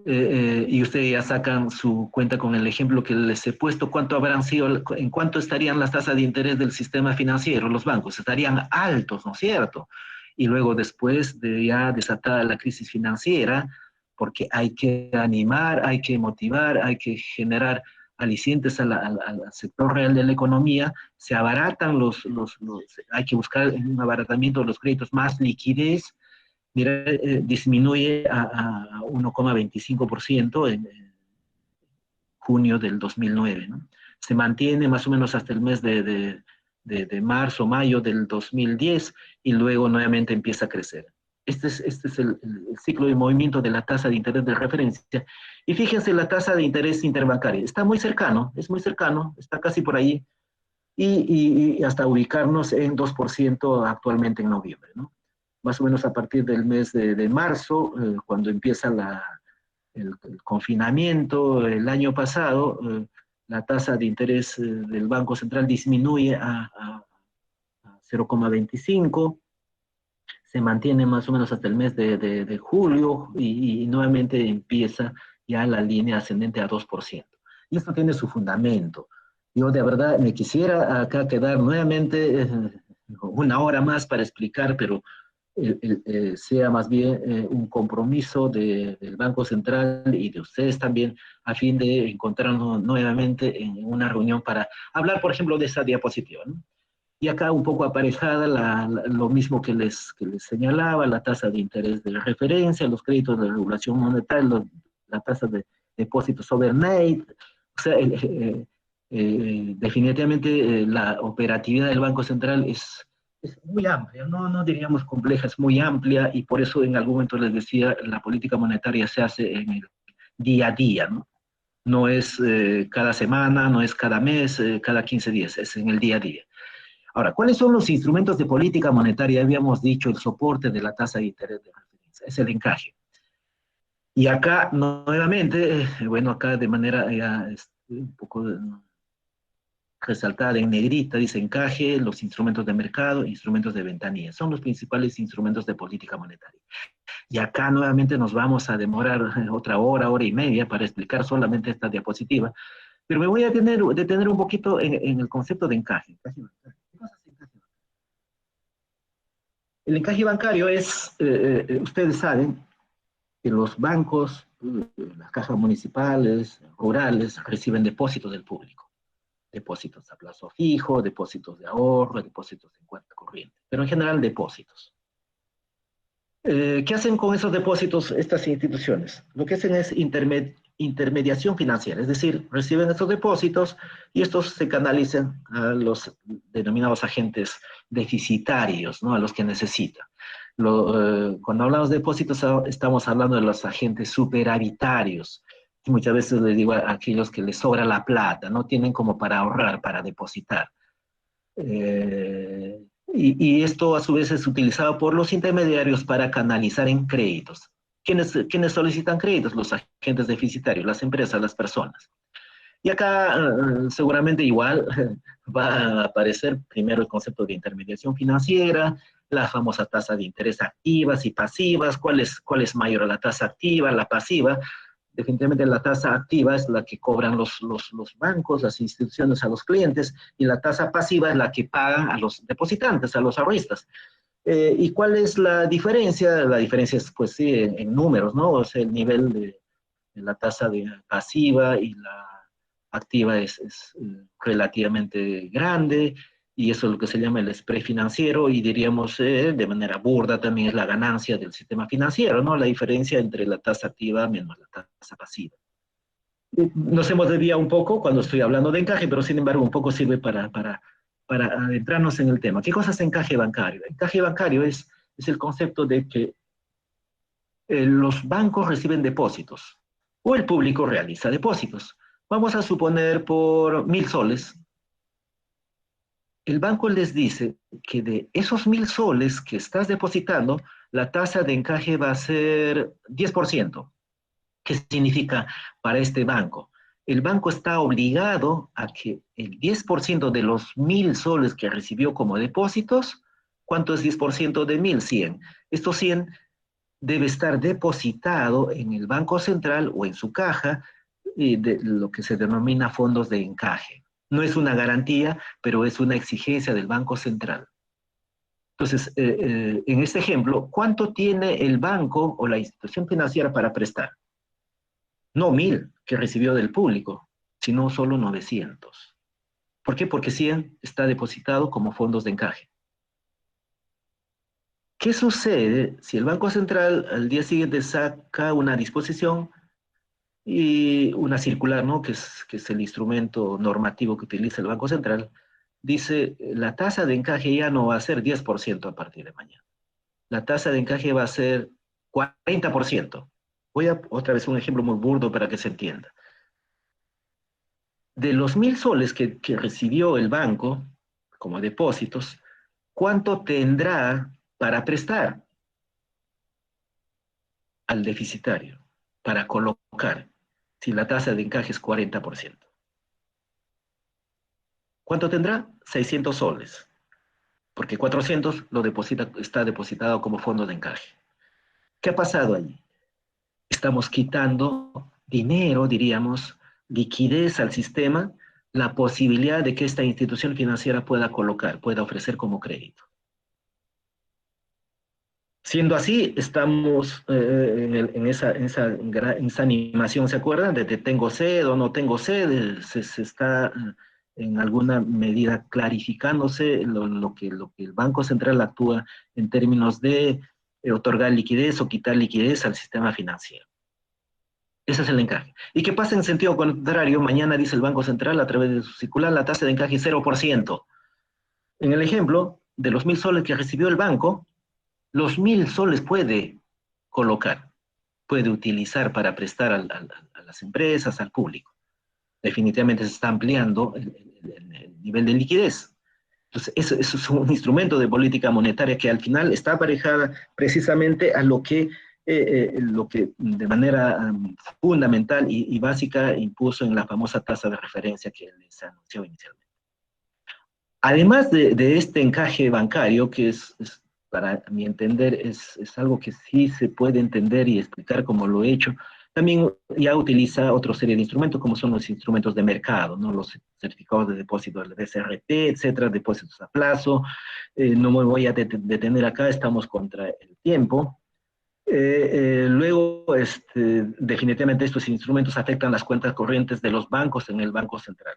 y ustedes ya sacan su cuenta con el ejemplo que les he puesto, cuánto habrán sido, en cuánto estarían las tasas de interés del sistema financiero, los bancos, estarían altos, ¿no es cierto? Y luego después de ya desatada la crisis financiera, porque hay que animar, hay que motivar, hay que generar alicientes al sector real de la economía, se abaratan hay que buscar un abaratamiento de los créditos, más liquidez, mira, disminuye a 1,25% en junio del 2009, ¿no? Se mantiene más o menos hasta el mes de marzo, mayo del 2010 y luego nuevamente empieza a crecer. Este es el ciclo de movimiento de la tasa de interés de referencia. Y fíjense la tasa de interés interbancaria. Está muy cercano, es muy cercano, está casi por ahí. Y hasta ubicarnos en 2% actualmente en noviembre, ¿no? Más o menos a partir del mes de marzo, cuando empieza el confinamiento el año pasado, la tasa de interés del Banco Central disminuye a 0,25, se mantiene más o menos hasta el mes de julio y nuevamente empieza ya la línea ascendente a 2%. Y esto tiene su fundamento. Yo de verdad me quisiera acá quedar nuevamente una hora más para explicar, pero sea más bien un compromiso del Banco Central y de ustedes también a fin de encontrarnos nuevamente en una reunión para hablar, por ejemplo, de esa diapositiva, ¿no? Y acá un poco aparejada lo mismo que les señalaba, la tasa de interés de referencia, los créditos de regulación monetaria, la tasa de depósitos overnight, o sea, definitivamente la operatividad del Banco Central es muy amplia, no diríamos compleja, es muy amplia y por eso en algún momento les decía, la política monetaria se hace en el día a día, ¿no? No es cada semana, no es cada mes, cada 15 días, es en el día a día. Ahora, ¿cuáles son los instrumentos de política monetaria? Habíamos dicho el soporte de la tasa de interés de referencia, es el encaje. Y acá, nuevamente, bueno, acá de manera ya un poco resaltada en negrita, dice encaje, los instrumentos de mercado, instrumentos de ventanilla. Son los principales instrumentos de política monetaria. Y acá nuevamente nos vamos a demorar otra hora, hora y media para explicar solamente esta diapositiva, pero me voy a detener un poquito en el concepto de encaje. ¿Qué cosa es encaje? El encaje bancario es, ustedes saben, que los bancos, las cajas municipales, rurales, reciben depósitos del público. Depósitos a plazo fijo, depósitos de ahorro, depósitos en cuenta corriente, pero en general depósitos. ¿Qué hacen con esos depósitos estas instituciones? Lo que hacen es intermediación financiera, es decir, reciben estos depósitos y estos se canalizan a los denominados agentes deficitarios, ¿no? A los que necesitan. Cuando hablamos de depósitos estamos hablando de los agentes superavitarios. Y muchas veces les digo a aquellos que les sobra la plata, no tienen como para ahorrar, para depositar. Y esto a su vez es utilizado por los intermediarios para canalizar en créditos. ¿Quiénes solicitan créditos? Los agentes deficitarios, las empresas, las personas. Y acá seguramente igual va a aparecer primero el concepto de intermediación financiera, la famosa tasa de interés activas y pasivas, cuál es mayor la tasa activa, la pasiva. Definitivamente la tasa activa es la que cobran los bancos, las instituciones a los clientes, y la tasa pasiva es la que pagan a los depositantes, a los ahorristas. ¿Y cuál es la diferencia? La diferencia es, pues sí, en números, ¿no? O sea, el nivel de la tasa de pasiva y la activa es relativamente grande, y eso es lo que se llama el spread financiero, y diríamos de manera burda también es la ganancia del sistema financiero, ¿no? La diferencia entre la tasa activa menos la tasa pasiva. Nos hemos desviado un poco cuando estoy hablando de encaje, pero sin embargo un poco sirve para adentrarnos en el tema. ¿Qué cosa es encaje bancario? Encaje bancario es el concepto de que los bancos reciben depósitos o el público realiza depósitos. Vamos a suponer por 1.000 soles. El banco les dice que de esos 1.000 soles que estás depositando, la tasa de encaje va a ser 10%. ¿Qué significa para este banco? El banco está obligado a que el 10% de los 1.000 soles que recibió como depósitos, ¿cuánto es 10% de 1.000? 100. Estos 100 debe estar depositado en el Banco Central o en su caja, de lo que se denomina fondos de encaje. No es una garantía, pero es una exigencia del Banco Central. Entonces, en este ejemplo, ¿cuánto tiene el banco o la institución financiera para prestar? No 1.000 que recibió del público, sino solo 900. ¿Por qué? Porque 100 está depositado como fondos de encaje. ¿Qué sucede si el Banco Central al día siguiente saca una disposición y una circular, ¿no? Que es el instrumento normativo que utiliza el Banco Central? Dice, la tasa de encaje ya no va a ser 10% a partir de mañana. La tasa de encaje va a ser 40%. Voy a otra vez un ejemplo muy burdo para que se entienda. De los 1.000 soles que recibió el banco como depósitos, ¿cuánto tendrá para prestar al deficitario, para colocar, si la tasa de encaje es 40%? ¿Cuánto tendrá? 600 soles, porque 400 está depositado como fondo de encaje. ¿Qué ha pasado allí? Estamos quitando dinero, diríamos, liquidez al sistema, la posibilidad de que esta institución financiera pueda colocar, pueda ofrecer como crédito. Siendo así, estamos en esa animación, ¿se acuerdan? De tengo sed o no tengo sed, se está en alguna medida clarificándose lo que el Banco Central actúa en términos de otorgar liquidez o quitar liquidez al sistema financiero. Ese es el encaje. ¿Y qué pasa en sentido contrario? Mañana dice el Banco Central a través de su circular, la tasa de encaje es 0%. En el ejemplo de los 1.000 soles que recibió el banco, los 1.000 soles puede colocar, puede utilizar para prestar a las empresas, al público. Definitivamente se está ampliando el nivel de liquidez. Entonces, eso es un instrumento de política monetaria que al final está aparejada precisamente a lo que de manera fundamental y básica impuso en la famosa tasa de referencia que les anunció inicialmente. Además de este encaje bancario, que para mi entender, es algo que sí se puede entender y explicar como lo he hecho, también ya utiliza otra serie de instrumentos, como son los instrumentos de mercado, ¿no? Los certificados de depósito del BCRP, etcétera, depósitos a plazo. No me voy a detener acá, estamos contra el tiempo. Luego, definitivamente estos instrumentos afectan las cuentas corrientes de los bancos en el Banco Central.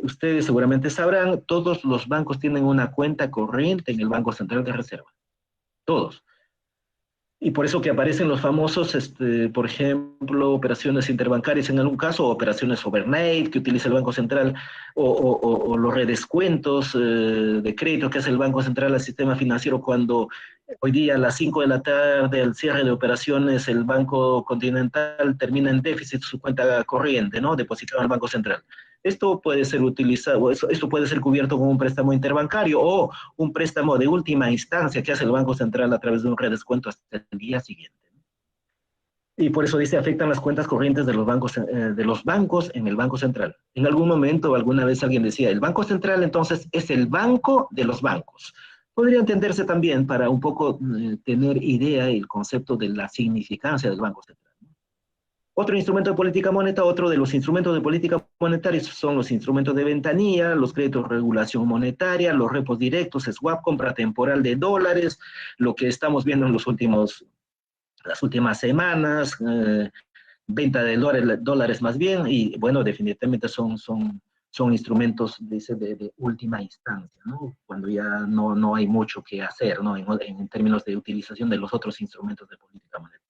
Ustedes seguramente sabrán, todos los bancos tienen una cuenta corriente en el Banco Central de Reserva, todos. Y por eso que aparecen los famosos, por ejemplo, operaciones interbancarias en algún caso, o operaciones overnight que utiliza el Banco Central, o los redescuentos de crédito que hace el Banco Central al sistema financiero cuando hoy día a las 5 de la tarde, al cierre de operaciones, el Banco Continental termina en déficit su cuenta corriente, ¿no? Depositado en el Banco Central. Esto puede ser utilizado, esto puede ser cubierto con un préstamo interbancario o un préstamo de última instancia que hace el Banco Central a través de un redescuento hasta el día siguiente. Y por eso dice, afectan las cuentas corrientes de los bancos en el Banco Central. En algún momento, alguna vez alguien decía, el Banco Central entonces es el banco de los bancos. Podría entenderse también para un poco tener idea y el concepto de la significancia del Banco Central. Otro instrumento de política monetaria, otro de los instrumentos de política monetaria son los instrumentos de ventanilla, los créditos de regulación monetaria, los repos directos, swap, compra temporal de dólares, lo que estamos viendo en las últimas semanas, venta de dólares más bien, y bueno, definitivamente son instrumentos de última instancia, ¿no? Cuando ya no hay mucho que hacer, ¿no? En términos de utilización de los otros instrumentos de política monetaria.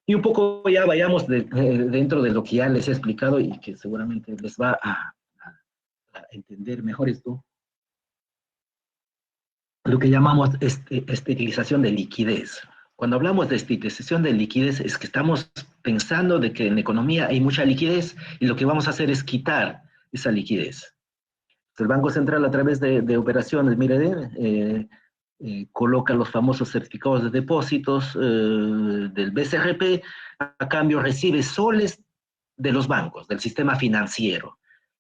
Y un poco ya vayamos dentro de lo que ya les he explicado y que seguramente les va a entender mejor esto, lo que llamamos esterilización de liquidez. Cuando hablamos de esterilización de liquidez es que estamos pensando de que en economía hay mucha liquidez y lo que vamos a hacer es quitar esa liquidez. El Banco Central a través de operaciones, mire, coloca los famosos certificados de depósitos del BCRP, a cambio recibe soles de los bancos, del sistema financiero.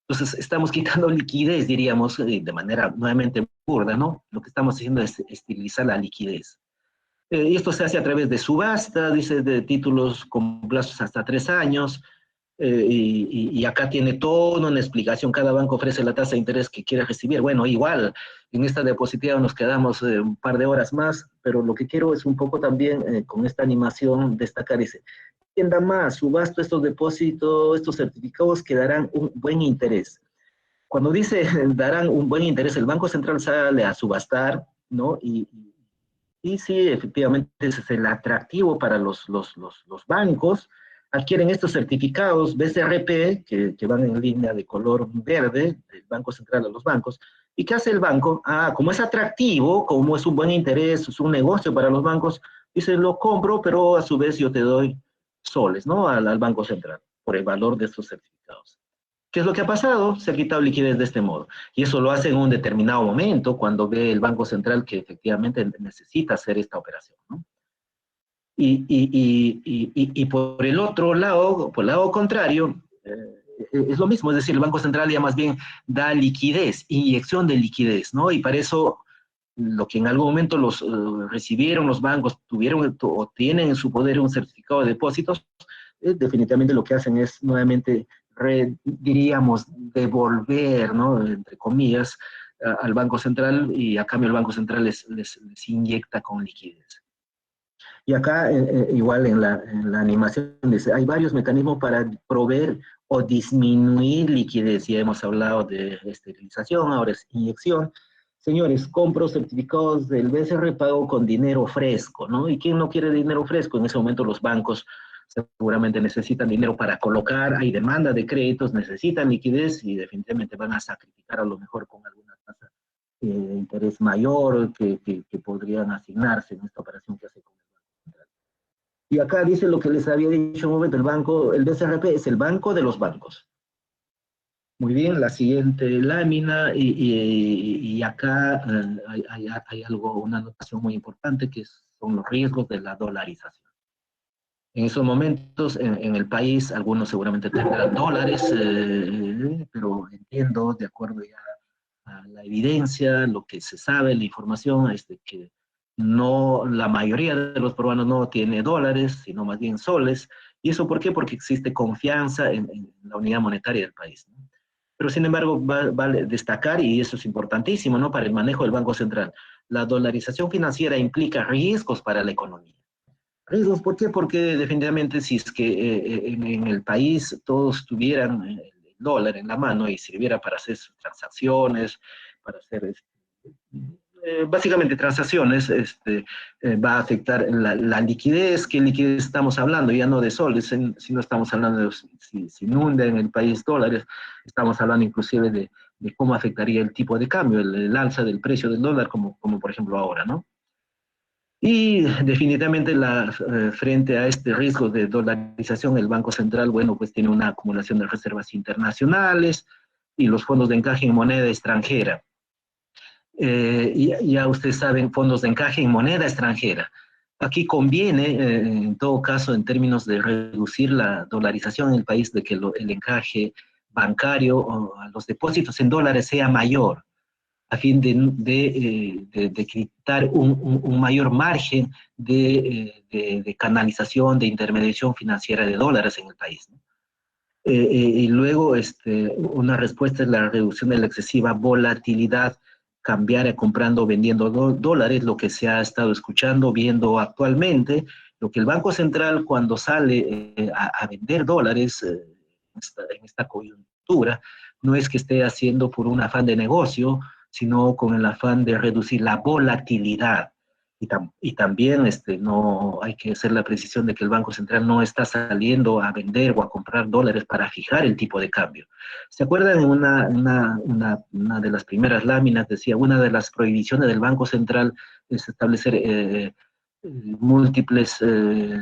Entonces, estamos quitando liquidez, diríamos, de manera nuevamente burda, ¿no? Lo que estamos haciendo es estilizar la liquidez. Y esto se hace a través de subasta, dice, de títulos con plazos hasta 3 años. y acá tiene toda una explicación, cada banco ofrece la tasa de interés que quiere recibir. Bueno, igual, en esta diapositiva nos quedamos un par de horas más, pero lo que quiero es un poco también con esta animación destacar, dice, quien da más, subasto estos depósitos, estos certificados que darán un buen interés. Cuando dice darán un buen interés, el Banco Central sale a subastar, ¿no? Y sí, efectivamente, ese es el atractivo para los bancos. Adquieren estos certificados BCRP, que van en línea de color verde, del Banco Central a los bancos. ¿Y qué hace el banco? Ah, como es atractivo, como es un buen interés, es un negocio para los bancos, dice, lo compro, pero a su vez yo te doy soles, ¿no? Al Banco Central, por el valor de estos certificados. ¿Qué es lo que ha pasado? Se ha quitado liquidez de este modo. Y eso lo hace en un determinado momento, cuando ve el Banco Central que efectivamente necesita hacer esta operación, ¿no? Y por el otro lado, por el lado contrario, es lo mismo, es decir, el Banco Central ya más bien da liquidez, inyección de liquidez, ¿no? Y para eso, lo que en algún momento los recibieron los bancos, tuvieron o tienen en su poder un certificado de depósitos, definitivamente lo que hacen es nuevamente, diríamos, devolver, ¿no? Entre comillas, al Banco Central, y a cambio el Banco Central les inyecta con liquidez. Y acá, igual en la animación, dice, hay varios mecanismos para proveer o disminuir liquidez. Ya hemos hablado de esterilización, ahora es inyección. Señores, compro certificados del BCR, pago con dinero fresco, ¿no? ¿Y quién no quiere dinero fresco? En ese momento los bancos seguramente necesitan dinero para colocar, hay demanda de créditos, necesitan liquidez y definitivamente van a sacrificar a lo mejor con alguna tasa de interés mayor que podrían asignarse en esta operación que hace con el Banco Central. Y acá dice lo que les había dicho un momento, el banco, el BCRP es el banco de los bancos. Muy bien, la siguiente lámina, y acá hay algo, una anotación muy importante, que son los riesgos de la dolarización. En esos momentos, en el país, algunos seguramente tendrán dólares, pero entiendo, de acuerdo ya a la evidencia, lo que se sabe, la información, es de que no, la mayoría de los peruanos no tiene dólares, sino más bien soles. ¿Y eso por qué? Porque existe confianza en la unidad monetaria del país, ¿no? Pero sin embargo, vale destacar, y eso es importantísimo, ¿no? Para el manejo del Banco Central, la dolarización financiera implica riesgos para la economía. Riesgos, ¿por qué? Porque definitivamente si es que en el país todos tuvieran el dólar en la mano y sirviera para hacer sus transacciones, para hacer básicamente transacciones, va a afectar la liquidez. ¿Qué liquidez estamos hablando? Ya no de soles, sino estamos hablando de si inunda en el país dólares, estamos hablando inclusive de cómo afectaría el tipo de cambio, el alza del precio del dólar, como por ejemplo ahora, ¿no? Y definitivamente frente a este riesgo de dolarización, el Banco Central, bueno, pues tiene una acumulación de reservas internacionales y los fondos de encaje en moneda extranjera. Ya ustedes saben, fondos de encaje en moneda extranjera. Aquí conviene, en todo caso, en términos de reducir la dolarización en el país, de que el encaje bancario o a los depósitos en dólares sea mayor, a fin de quitar un mayor margen de canalización, de intermediación financiera de dólares en el país, ¿no? Y luego, una respuesta es la reducción de la excesiva volatilidad cambiaria comprando o vendiendo dólares, lo que se ha estado escuchando, viendo actualmente, lo que el Banco Central cuando sale a vender dólares en esta coyuntura, no es que esté haciendo por un afán de negocio, sino con el afán de reducir la volatilidad. Y también no hay que hacer la precisión de que el Banco Central no está saliendo a vender o a comprar dólares para fijar el tipo de cambio. ¿Se acuerdan? En una de las primeras láminas decía, una de las prohibiciones del Banco Central es establecer múltiples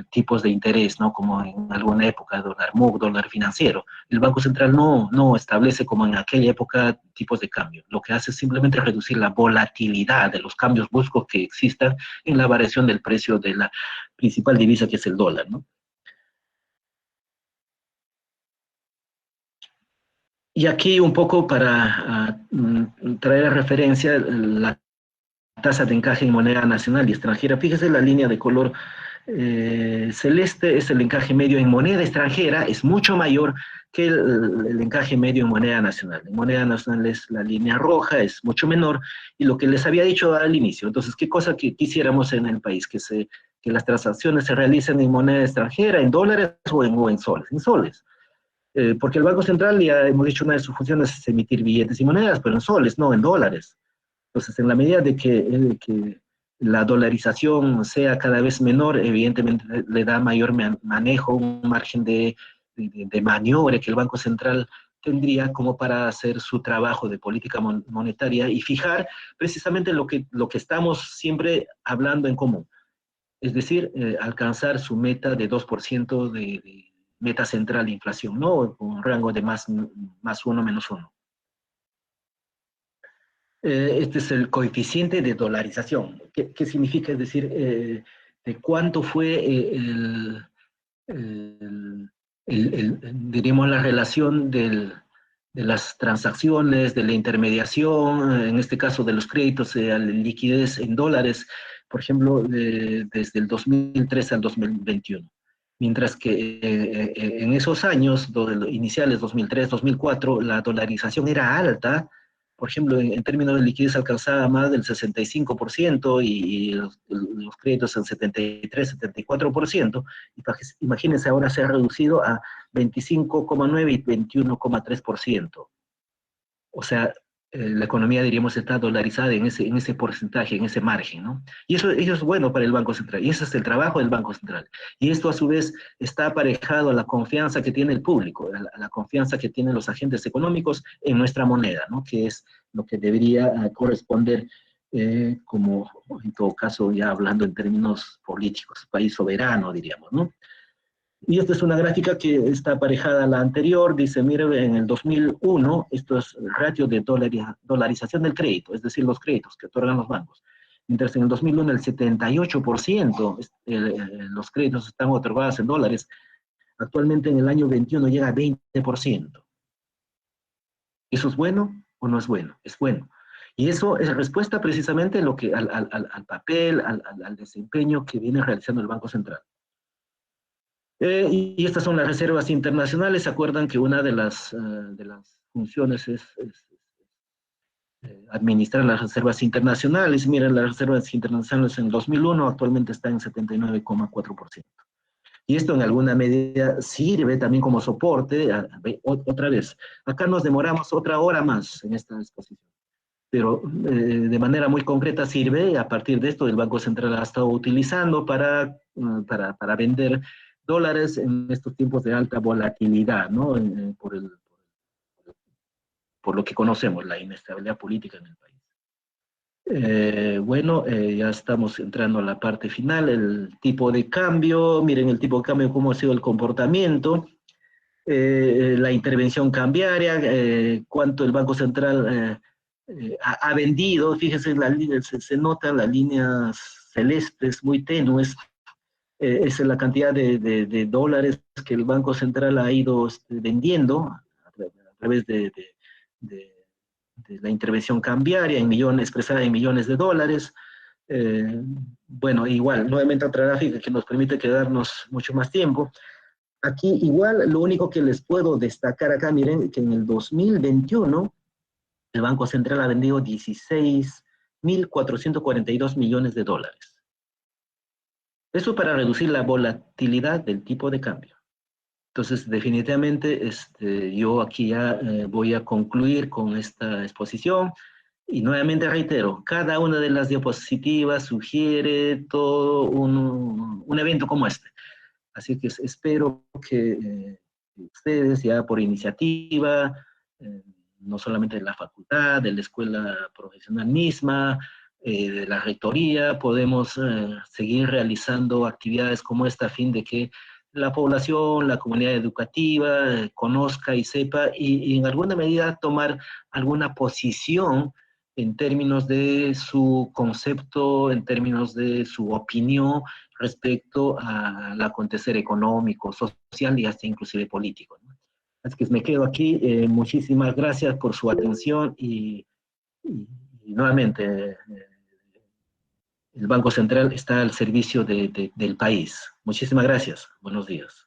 tipos de interés, ¿no? Como en alguna época, dólar MUC, dólar financiero. El Banco Central no establece como en aquella época tipos de cambio. Lo que hace es simplemente reducir la volatilidad de los cambios bruscos que existan en la variación del precio de la principal divisa, que es el dólar, ¿no? Y aquí un poco para traer a referencia la tasa de encaje en moneda nacional y extranjera. Fíjese la línea de color celeste es el encaje medio en moneda extranjera, es mucho mayor que el encaje medio en moneda nacional. En moneda nacional es la línea roja, es mucho menor, y lo que les había dicho al inicio. Entonces, ¿qué cosa que quisiéramos en el país? Que las transacciones se realicen en moneda extranjera, en dólares o en soles. En soles. Porque el Banco Central, ya hemos dicho, una de sus funciones es emitir billetes y monedas, pero en soles, no en dólares. Entonces, en la medida de que la dolarización sea cada vez menor, evidentemente le da mayor manejo, un margen de maniobra que el Banco Central tendría como para hacer su trabajo de política monetaria y fijar precisamente lo que estamos siempre hablando en común, es decir, alcanzar su meta de 2% de meta central de inflación, ¿no? Con un rango de más uno, menos uno. Este es el coeficiente de dolarización. ¿Qué significa? Es decir, de cuánto fue el, diríamos, la relación de las transacciones, de la intermediación, en este caso de los créditos, la liquidez en dólares, por ejemplo, desde el 2003 al 2021. Mientras que en esos años iniciales, 2003, 2004, la dolarización era alta. Por ejemplo, en términos de liquidez alcanzaba más del 65% y los créditos en 73, 74%. Imagínense, ahora se ha reducido a 25,9 y 21,3%. O sea, la economía, diríamos, está dolarizada en ese porcentaje, en ese margen, ¿no? Y eso es bueno para el Banco Central, y ese es el trabajo del Banco Central. Y esto, a su vez, está aparejado a la confianza que tiene el público, a la confianza que tienen los agentes económicos en nuestra moneda, ¿no? Que es lo que debería corresponder, como en todo caso, ya hablando en términos políticos, país soberano, diríamos, ¿no? Y esta es una gráfica que está aparejada a la anterior. Dice, mire, en el 2001, esto es el ratio de dolarización del crédito, es decir, los créditos que otorgan los bancos. Mientras en el 2001 el 78% los créditos están otorgados en dólares, actualmente en el año 21 llega a 20%. ¿Eso es bueno o no es bueno? Es bueno. Y eso es respuesta precisamente a lo que, al papel, al desempeño que viene realizando el Banco Central. Y estas son las reservas internacionales. ¿Se acuerdan que una de las funciones es administrar las reservas internacionales? Miren, las reservas internacionales en 2001 actualmente están en 79,4%. Y esto en alguna medida sirve también como soporte. Otra vez, acá nos demoramos otra hora más en esta exposición, pero de manera muy concreta sirve. A partir de esto el Banco Central ha estado utilizando para vender dólares en estos tiempos de alta volatilidad, ¿no? Por lo que conocemos, la inestabilidad política en el país. Bueno, ya estamos entrando a la parte final, el tipo de cambio. Miren el tipo de cambio, cómo ha sido el comportamiento, la intervención cambiaria, cuánto el Banco Central ha vendido. Fíjense, se notan las líneas celestes muy tenues. Esa es la cantidad de dólares que el Banco Central ha ido vendiendo a través de la intervención cambiaria en millones, expresada en millones de dólares. Eh, bueno, igual, nuevamente otra gráfica que nos permite quedarnos mucho más tiempo. Aquí igual, lo único que les puedo destacar acá, miren, que en el 2021 el Banco Central ha vendido 16.442 millones de dólares. Eso para reducir la volatilidad del tipo de cambio. Entonces, definitivamente, yo aquí ya voy a concluir con esta exposición. Y nuevamente reitero, cada una de las diapositivas sugiere todo un evento como este. Así que espero que ustedes, ya por iniciativa, no solamente de la facultad, de la escuela profesional misma, de la rectoría, podemos seguir realizando actividades como esta a fin de que la población, la comunidad educativa, conozca y sepa y en alguna medida tomar alguna posición en términos de su concepto, en términos de su opinión respecto al acontecer económico, social y hasta inclusive político, ¿no? Así que me quedo aquí. Muchísimas gracias por su atención y nuevamente El Banco Central está al servicio del país. Muchísimas gracias. Buenos días.